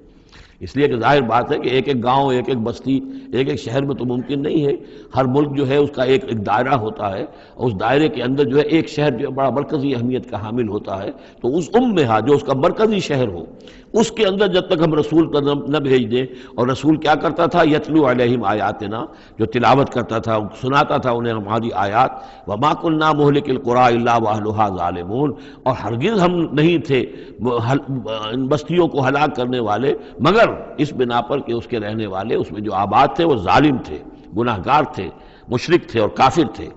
S1: اس لیے کہ ظاہر بات ہے کہ ایک ایک گاؤں، ایک ایک بستی، ایک ایک شہر میں تو ممکن نہیں ہے، ہر ملک جو ہے اس کا ایک دائرہ ہوتا ہے، اور اس دائرے کے اندر جو ہے ایک شہر جو ہے بڑا مرکزی اہمیت کا حامل ہوتا ہے، تو اس امہا جو اس کا مرکزی شہر ہو، اس کے اندر جب تک ہم رسول نہ بھیج دیں، اور رسول کیا کرتا تھا، یتلو علیہم آیاتنا، جو تلاوت کرتا تھا، سناتا تھا انہیں ہماری آیات، وما کنا مہلک القریٰ الا واہلھا ظالمون، اور ہرگز ہم نہیں تھے ان بستیوں کو ہلاک کرنے والے مگر اس بنا پر کہ اس کے رہنے والے اس میں جو آباد تھے وہ ظالم تھے، گناہگار تھے، مشرک تھے اور کافر تھے۔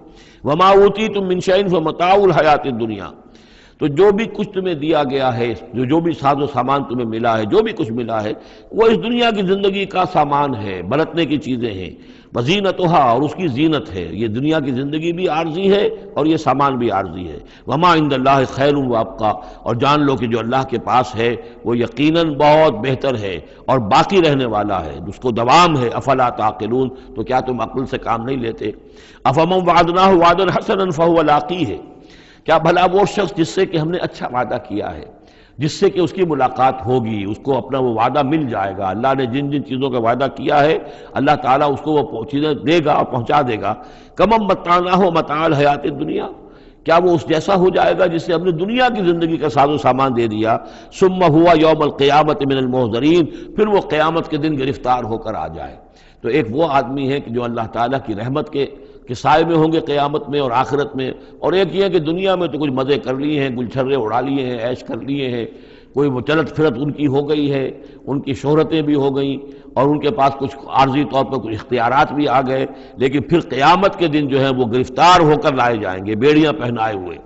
S1: وما اوتیتم من شیء فمتاع الحیات الدنیا، تو جو بھی کچھ تمہیں دیا گیا ہے، جو بھی ساز و سامان تمہیں ملا ہے، جو بھی کچھ ملا ہے، وہ اس دنیا کی زندگی کا سامان ہے، برتنے کی چیزیں ہیں، وزینتھا، اور اس کی زینت ہے۔ یہ دنیا کی زندگی بھی عارضی ہے اور یہ سامان بھی عارضی ہے۔ وما عند اللہ خیر وابقیٰ، اور جان لو کہ جو اللہ کے پاس ہے وہ یقیناً بہت بہتر ہے اور باقی رہنے والا ہے، اس کو دوام ہے۔ افلا تعقلون، تو کیا تم عقل سے کام نہیں لیتے؟ افمن وعدناہ وعدا حسنا فہو لاقیہ، کیا بھلا وہ شخص جس سے کہ ہم نے اچھا وعدہ کیا ہے، جس سے کہ اس کی ملاقات ہوگی، اس کو اپنا وہ وعدہ مل جائے گا، اللہ نے جن جن چیزوں کا وعدہ کیا ہے اللہ تعالیٰ اس کو وہ چیزیں دے گا اور پہنچا دے گا۔ کمم متعناہ متاع الحیات الدنیا، کیا وہ اس جیسا ہو جائے گا جسے ہم نے دنیا کی زندگی کا ساز و سامان دے دیا؟ ثم ہوا یوم القیامت من المحضرین، پھر وہ قیامت کے دن گرفتار ہو کر آ جائے۔ تو ایک وہ آدمی ہے کہ جو اللہ تعالیٰ کی رحمت کے سائے میں ہوں گے قیامت میں اور آخرت میں، اور ایک یہ ہے کہ دنیا میں تو کچھ مزے کر لیے ہیں، گلچھرے اڑا لیے ہیں، عیش کر لیے ہیں، کوئی وہ چلت پھرت ان کی ہو گئی ہے، ان کی شہرتیں بھی ہو گئیں اور ان کے پاس کچھ عارضی طور پر کچھ اختیارات بھی آ گئے، لیکن پھر قیامت کے دن جو ہے وہ گرفتار ہو کر لائے جائیں گے بیڑیاں پہنائے ہوئے۔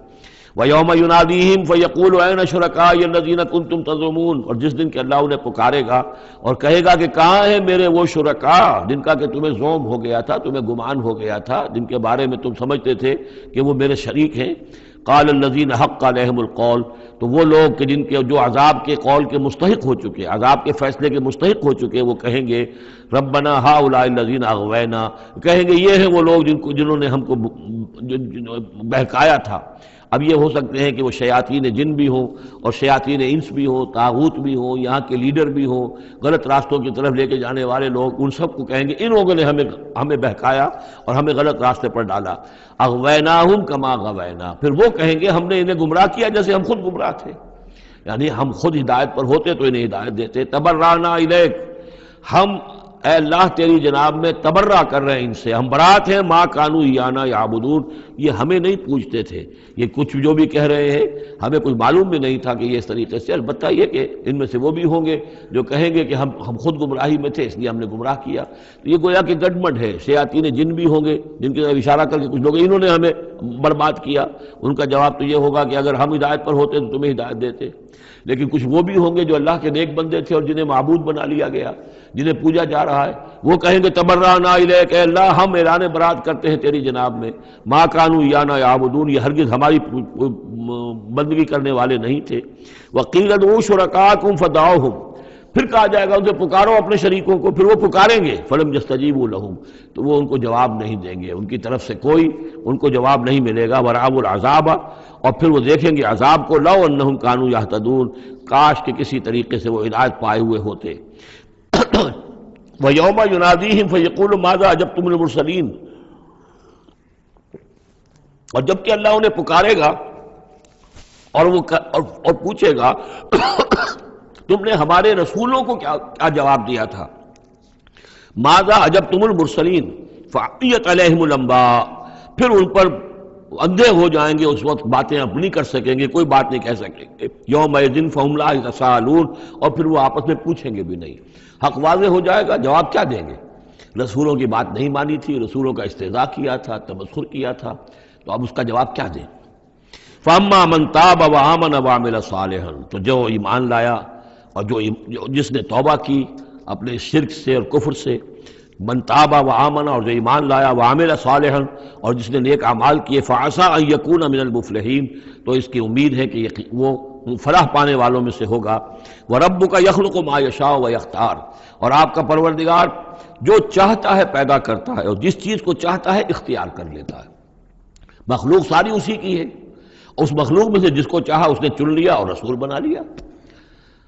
S1: وَيَوْمَ يُنَادِيهِمْ فَيَقُولُ أَيْنَ شُرَكَائِيَ الَّذِينَ كُنتُمْ تَزْعُمُونَ، اور جس دن کہ اللہ انہیں پکارے گا اور کہے گا کہ کہاں ہیں میرے وہ شرکاء جن کا کہ تمہیں زوم ہو گیا تھا، تمہیں گمان ہو گیا تھا، جن کے بارے میں تم سمجھتے تھے کہ وہ میرے شریک ہیں۔ قال الذین حق علیہم القول، تو وہ لوگ کہ جن کے جو عذاب کے قول کے مستحق ہو چکے، عذاب کے فیصلے کے مستحق ہو چکے، وہ کہیں گے ربنا ہؤلاء الذین اغوینا، کہیں گے یہ ہیں وہ لوگ جنہوں نے ہم کو بہکایا تھا۔ اب یہ ہو سکتے ہیں کہ وہ شیاطین جن بھی ہوں اور شیاطین انس بھی ہوں، طاغوت بھی ہوں، یہاں کے لیڈر بھی ہوں، غلط راستوں کی طرف لے کے جانے والے لوگ، ان سب کو کہیں گے ان لوگوں نے ہمیں بہکایا اور ہمیں غلط راستے پر ڈالا۔ اغویناہم کما غوینا، پھر وہ کہیں گے ہم نے انہیں گمراہ کیا جیسے ہم خود گمراہ تھے، یعنی ہم خود ہدایت پر ہوتے تو انہیں ہدایت دیتے۔ تبرأنا الیک، ہم اے اللہ تیری جناب میں تبرہ کر رہے ہیں ان سے، ہم برات ہیں، ما کانوا ایانا یعبدون، یہ ہمیں نہیں پوجتے تھے، یہ کچھ جو بھی کہہ رہے ہیں ہمیں کچھ معلوم بھی نہیں تھا کہ یہ اس طریقے سے، البتہ یہ کہ ان میں سے وہ بھی ہوں گے جو کہیں گے کہ ہم خود گمراہی میں تھے اس لیے ہم نے گمراہ کیا۔ تو یہ گویا کہ گڈمڈ ہے، شیاطین جن بھی ہوں گے جن کی طرف اشارہ کر کے کچھ لوگ انہوں نے ہمیں برباد کیا، ان کا جواب تو یہ ہوگا کہ اگر ہم ہدایت پر ہوتے تو تمہیں ہدایت دیتے۔ لیکن کچھ وہ بھی ہوں گے جو اللہ کے نیک بندے تھے اور جنہیں معبود بنا لیا گیا، جنہیں پوجا جا رہا ہے، وہ کہیں گے تبرأنا الیک، اے اللہ ہم اعلان برات کرتے ہیں تیری جناب میں، ما کانوا ایانا یعبدون، یہ ہرگز ہماری بندگی کرنے والے نہیں تھے۔ وقیل ادعوا شرکاءکم فدعوہم، پھر کہا جائے گا ان سے پکارو اپنے شریکوں کو، پھر وہ پکاریں گے، فلم یستجیبوا لہم، تو وہ ان کو جواب نہیں دیں گے، ان کی طرف سے کوئی ان کو جواب نہیں ملے گا۔ ورأوا العذاب، اور پھر وہ دیکھیں گے عذاب کو، لو انہم کانوا یہتدون، کاش کہ کسی طریقے سے وہ ہدایت پائے ہوئے ہوتے۔ وَيَوْمَ يُنَادِيهِمْ فَيَقُولُ مَاذَا أَجَبْتُمُ الْمُرْسَلِينَ، اور جبکہ اللہ انہیں پکارے گا اور پوچھے گا تم نے ہمارے رسولوں کو کیا جواب دیا تھا؟ ماذا اجبتم المرسلین فعمیت علیہم الانباء، پھر ان پر اندھے ہو جائیں گے، اس وقت باتیں اب نہیں کر سکیں گے، کوئی بات نہیں کہہ سکیں گے۔ یومئذ فہم لا یتساءلون، اور پھر وہ آپس میں پوچھیں گے بھی نہیں، حق واضح ہو جائے گا، جواب کیا دیں گے؟ رسولوں کی بات نہیں مانی تھی، رسولوں کا استہزاء کیا تھا، تمسخر کیا تھا، تو اب اس کا جواب کیا دیں؟ فَأَمَّا مَن تَابَ وَآمَنَ وَعَمِلَ صَالِحًا، تو جو ایمان لایا اور جس نے توبہ کی اپنے شرک سے اور کفر سے، من تاب و آمن، اور جو ایمان لایا، وعمل صالحا، اور جس نے نیک اعمال کیے، فعسى ان یکون من المفلحین، تو اس کی امید ہے کہ وہ فلاح پانے والوں میں سے ہوگا۔ وربک یخلق ما یشاء ویختار، اور آپ کا پروردگار جو چاہتا ہے پیدا کرتا ہے اور جس چیز کو چاہتا ہے اختیار کر لیتا ہے۔ مخلوق ساری اسی کی ہے، اس مخلوق میں سے جس کو چاہا اس نے چن لیا اور رسول بنا لیا۔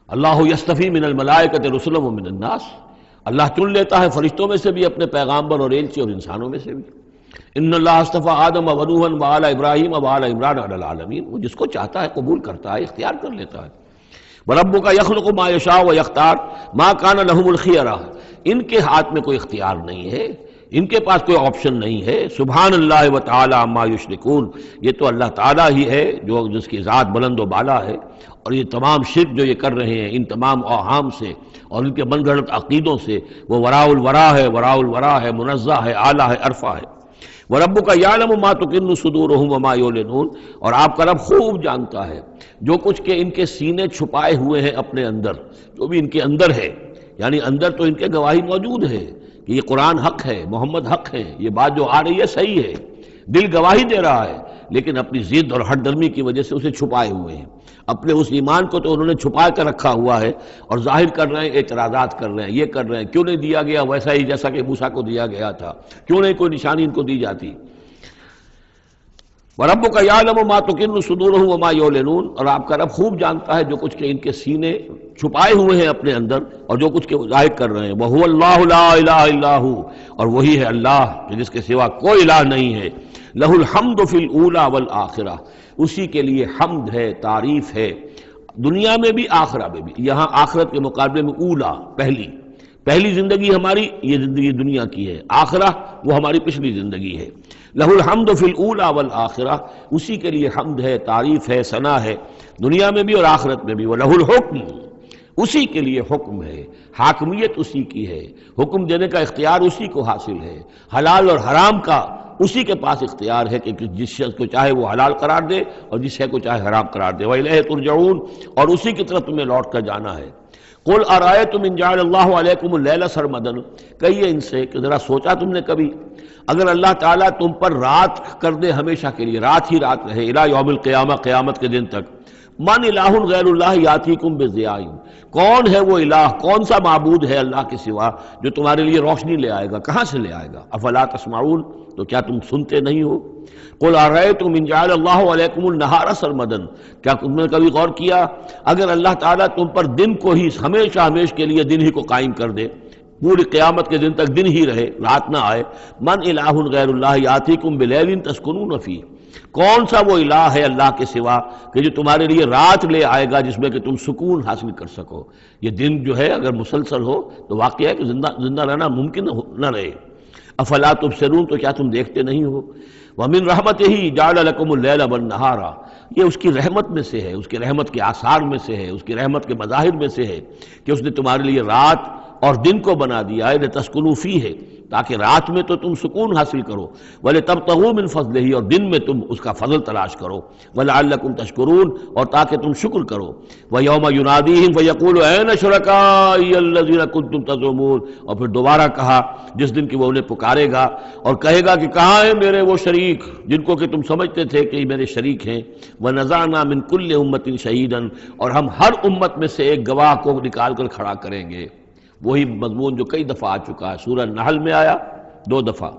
S1: اللہ یصطفی من الملائکۃ رسلا ومن الناس، اللہ چن لیتا ہے فرشتوں میں سے بھی اپنے پیغامبر اور ایلچی، اور انسانوں میں سے بھی۔ ان اللہ اصطفیٰ آدم ونوحا وآل ابراہیم وآل عمران علی العالمین، وہ جس کو چاہتا ہے قبول کرتا ہے، اختیار کر لیتا ہے۔ وربک یخلق ما یشاء ویختار ما کان لہم الخیرہ، ان کے ہاتھ میں کوئی اختیار نہیں ہے، ان کے پاس کوئی آپشن نہیں ہے۔ سبحان اللہ وتعالی عما یشرکون، یہ تو اللہ تعالیٰ ہی ہے جو جس کی ذات بلند و بالا ہے، اور یہ تمام شرک جو یہ کر رہے ہیں ان تمام اوہام سے اور ان کے من گھڑت عقیدوں سے، وہ وراء الورا ہے، وراء الورا ہے، منزہ ہے، اعلیٰ ہے، عرفہ ہے۔ وَرَبُّكَ يَعْلَمُ مَا تُكِنُّ صُدُورُهُمْ وَمَا يُعْلِنُونَ، اور آپ کا رب خوب جانتا ہے جو کچھ کہ ان کے سینے چھپائے ہوئے ہیں اپنے اندر، جو بھی ان کے اندر ہے، یعنی اندر تو ان کے گواہی موجود ہے کہ یہ قرآن حق ہے، محمد حق ہے، یہ بات جو آ رہی ہے صحیح ہے، دل گواہی دے رہا ہے، لیکن اپنی ضد اور ہٹ درمی کی وجہ سے اسے چھپائے ہوئے ہیں۔ اپنے اس ایمان کو تو انہوں نے چھپا کر رکھا ہوا ہے اور ظاہر کر رہے ہیں، اعتراضات کر رہے ہیں، یہ کر رہے ہیں کیوں نہیں دیا گیا ویسا ہی جیسا کہ موسیٰ کو دیا گیا تھا، کیوں نہیں کوئی نشانی ان کو دی جاتی۔ وَرَبُّكَ يَعْلَمُ مَا تُكِنُّ صُدُورُهُمْ وَمَا يُعْلِنُونَ، اور آپ کا رب خوب جانتا ہے جو کچھ کہ ان کے سینے چھپائے ہوئے ہیں اپنے اندر اور جو کچھ کہ ظاہر کر رہے ہیں۔ وَهُوَ اللَّهُ لَا إِلَٰهَ إِلَّا هُوَ، اور وہی ہے اللہ کہ جس کے سوا کوئی الہ نہیں ہے۔ لَهُ الْحَمْدُ فِي الْأُولَىٰ وَالْآخِرَةِ، اسی کے لیے حمد ہے، تعریف ہے، دنیا میں بھی آخرہ میں بھی۔ یہاں آخرت کے مقابلے میں اولا، پہلی زندگی ہماری یہ زندگی دنیا کی ہے، آخرہ وہ ہماری پچھلی زندگی ہے۔ لہ الحمد فی الاولی والآخرہ، اسی کے لیے حمد ہے، تعریف ہے، ثنا ہے، دنیا میں بھی اور آخرت میں بھی۔ وَلَهُ الْحُکْمُ، اسی کے لیے حکم ہے، حاکمیت اسی کی ہے، حکم دینے کا اختیار اسی کو حاصل ہے، حلال اور حرام کا اسی کے پاس اختیار ہے کہ جس شخص کو چاہے وہ حلال قرار دے اور جس شے کو چاہے حرام قرار دے۔ وَإِلَيْهِ تُرْجَعُونَ، اور اسی کی طرف تمہیں لوٹ کر جانا ہے۔ قُلْ أَرَأَيْتُمْ إِنْ جَعَلَ اللَّهُ عَلَيْكُمُ اللَّيْلَ سَرْمَدًا، کہیے ان سے کہ ذرا سوچا تم نے کبھی اگر اللہ تعالیٰ تم پر رات کر دے ہمیشہ کے لیے، رات ہی رات رہے، الی یوم القیامہ، قیامت کے دن تک، من الہ غیر اللہ یاتیکم بضیاء، کون ہے وہ الہ، کون سا معبود ہے اللہ کے سوا جو تمہارے لیے روشنی لے آئے گا، کہاں سے لے آئے گا؟ افلا تسمعون، تو کیا تم سنتے نہیں ہو؟ قل ارأیتم ان جعل اللہ علیکم النہار سرمدا، کیا تم نے کبھی غور کیا اگر اللہ تعالیٰ تم پر دن کو ہی ہمیشہ ہمیش کے لیے دن ہی کو قائم کر دے، پوری قیامت کے دن تک دن ہی رہے، رات نہ آئے، من الہ غیر اللہ یاتیکم بلیل تسکنون فیہ، کون سا وہ الہ ہے اللہ کے سوا کہ جو تمہارے لیے رات لے آئے گا جس میں کہ تم سکون حاصل کر سکو؟ یہ دن جو ہے اگر مسلسل ہو تو واقعہ ہے کہ زندہ رہنا ممکن نہ رہے۔ افلا تبصرون، تو کیا تم دیکھتے نہیں ہو؟ وَمِن رَحْمَتِهِ جَعَلَ لَكُمُ اللَّيْلَ وَالنَّهَارَ، یہ اس کی رحمت میں سے ہے، اس کی رحمت کے آثار میں سے ہے، اس کی رحمت کے مظاہر میں سے ہے کہ اس نے تمہارے لیے رات اور دن کو بنا دیا ہے، لِتَسْكُنُوا فِيهِ، تاکہ رات میں تو تم سکون حاصل کرو، وَلِتَبْتَغُوا مِن فَضْلِهِ، اور دن میں تم اس کا فضل تلاش کرو، وَلَعَلَّكُمْ تَشْكُرُونَ، اور تاکہ تم شکر کرو۔ وَيَوْمَ يُنَادِيهِمْ فَيَقُولُ أَيْنَ شُرَكَائِيَ الَّذِينَ كُنتُمْ تَزْعُمُونَ، اور پھر دوبارہ کہا جس دن کہ وہ انہیں پکارے گا اور کہے گا کہ کہاں ہیں میرے وہ شریک جن کو کہ تم سمجھتے تھے کہ میرے شریک ہیں۔ وَنَزَعْنَا مِن كُلِّ أُمَّةٍ شَهِيدًا، اور ہم ہر امت میں سے ایک گواہ کو نکال کر کھڑا کریں گے۔ وہی مضمون جو کئی دفعہ آ چکا ہے، سورہ نحل میں آیا 2 دفعہ،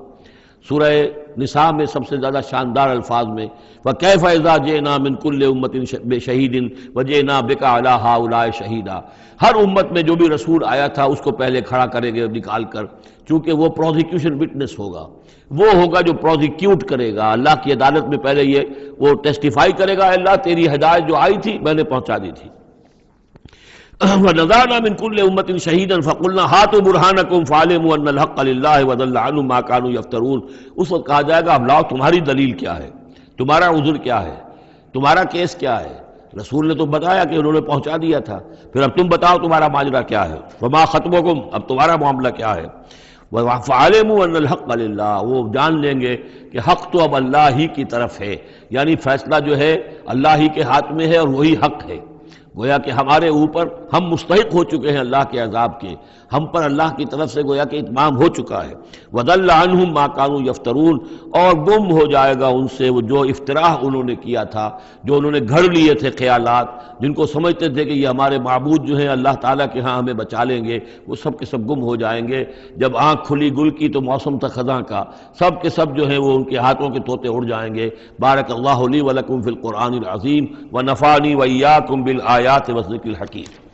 S1: سورہ نساء میں سب سے زیادہ شاندار الفاظ میں وَكَيْفَ إِذَا جِئْنَا مِن كُلِّ أُمَّةٍ بِشَهِيدٍ وَجِئْنَا بِكَ عَلَىٰ هَٰؤُلَاءِ شَهِيدًا، ہر امت میں جو بھی رسول آیا تھا اس کو پہلے کھڑا کریں گے نکال کر، چونکہ وہ پروزیکیوشن وٹنس ہوگا، وہ ہوگا جو پروزیکیوٹ کرے گا اللہ کی عدالت میں، پہلے یہ وہ ٹیسٹیفائی کرے گا، اللہ تیری ہدایت جو آئی تھی میں نے پہنچا دی تھی۔ وَنَزَعْنَا مِن كُلِّ أُمَّةٍ شَهِيدًا فَقُلْنَا هَاتُوا بُرْهَانَكُمْ فَعَلِمُوا أَنَّ الْحَقَّ لِلَّهِ وَضَلَّ عَنْهُم مَّا كَانُوا يَفْتَرُونَ، اس وقت کہا جائے گا اب لاؤ تمہاری دلیل کیا ہے، تمہارا عذر کیا ہے، تمہارا کیس کیا ہے؟ رسول نے تو بتایا کہ انہوں نے پہنچا دیا تھا، پھر اب تم بتاؤ تمہارا ماجرا کیا ہے، وَمَا خَطْبُكُمْ، اب تمہارا معاملہ کیا ہے؟ فَعَلِمُوا أَنَّ الْحَقَّ لِلَّهِ، وہ جان لیں گے کہ حق تو اب اللہ ہی کی طرف ہے، یعنی فیصلہ جو ہے اللہ ہی کے ہاتھ میں ہے اور وہی حق ہے۔ گویا کہ ہمارے اوپر ہم مستحق ہو چکے ہیں اللہ کے عذاب کے، ہم پر اللہ کی طرف سے گویا کہ اتمام ہو چکا ہے۔ وَضَلَّ عَنْهُم مَّا كَانُوا يَفْتَرُونَ، اور گم ہو جائے گا ان سے وہ جو افتراء انہوں نے کیا تھا، جو انہوں نے گھڑ لیے تھے خیالات، جن کو سمجھتے تھے کہ یہ ہمارے معبود جو ہیں اللہ تعالیٰ کے ہاں ہمیں بچا لیں گے، وہ سب کے سب گم ہو جائیں گے۔ جب آنکھ کھلی گل کی تو موسم تھا خزاں کا، سب کے سب جو ہیں وہ ان کے ہاتھوں کے طوطے اڑ جائیں گے۔ بارک اللہ لی ولکم فی القرآن العظیم ونفعنی وإیاکم بالآیات والذکر الحکیم۔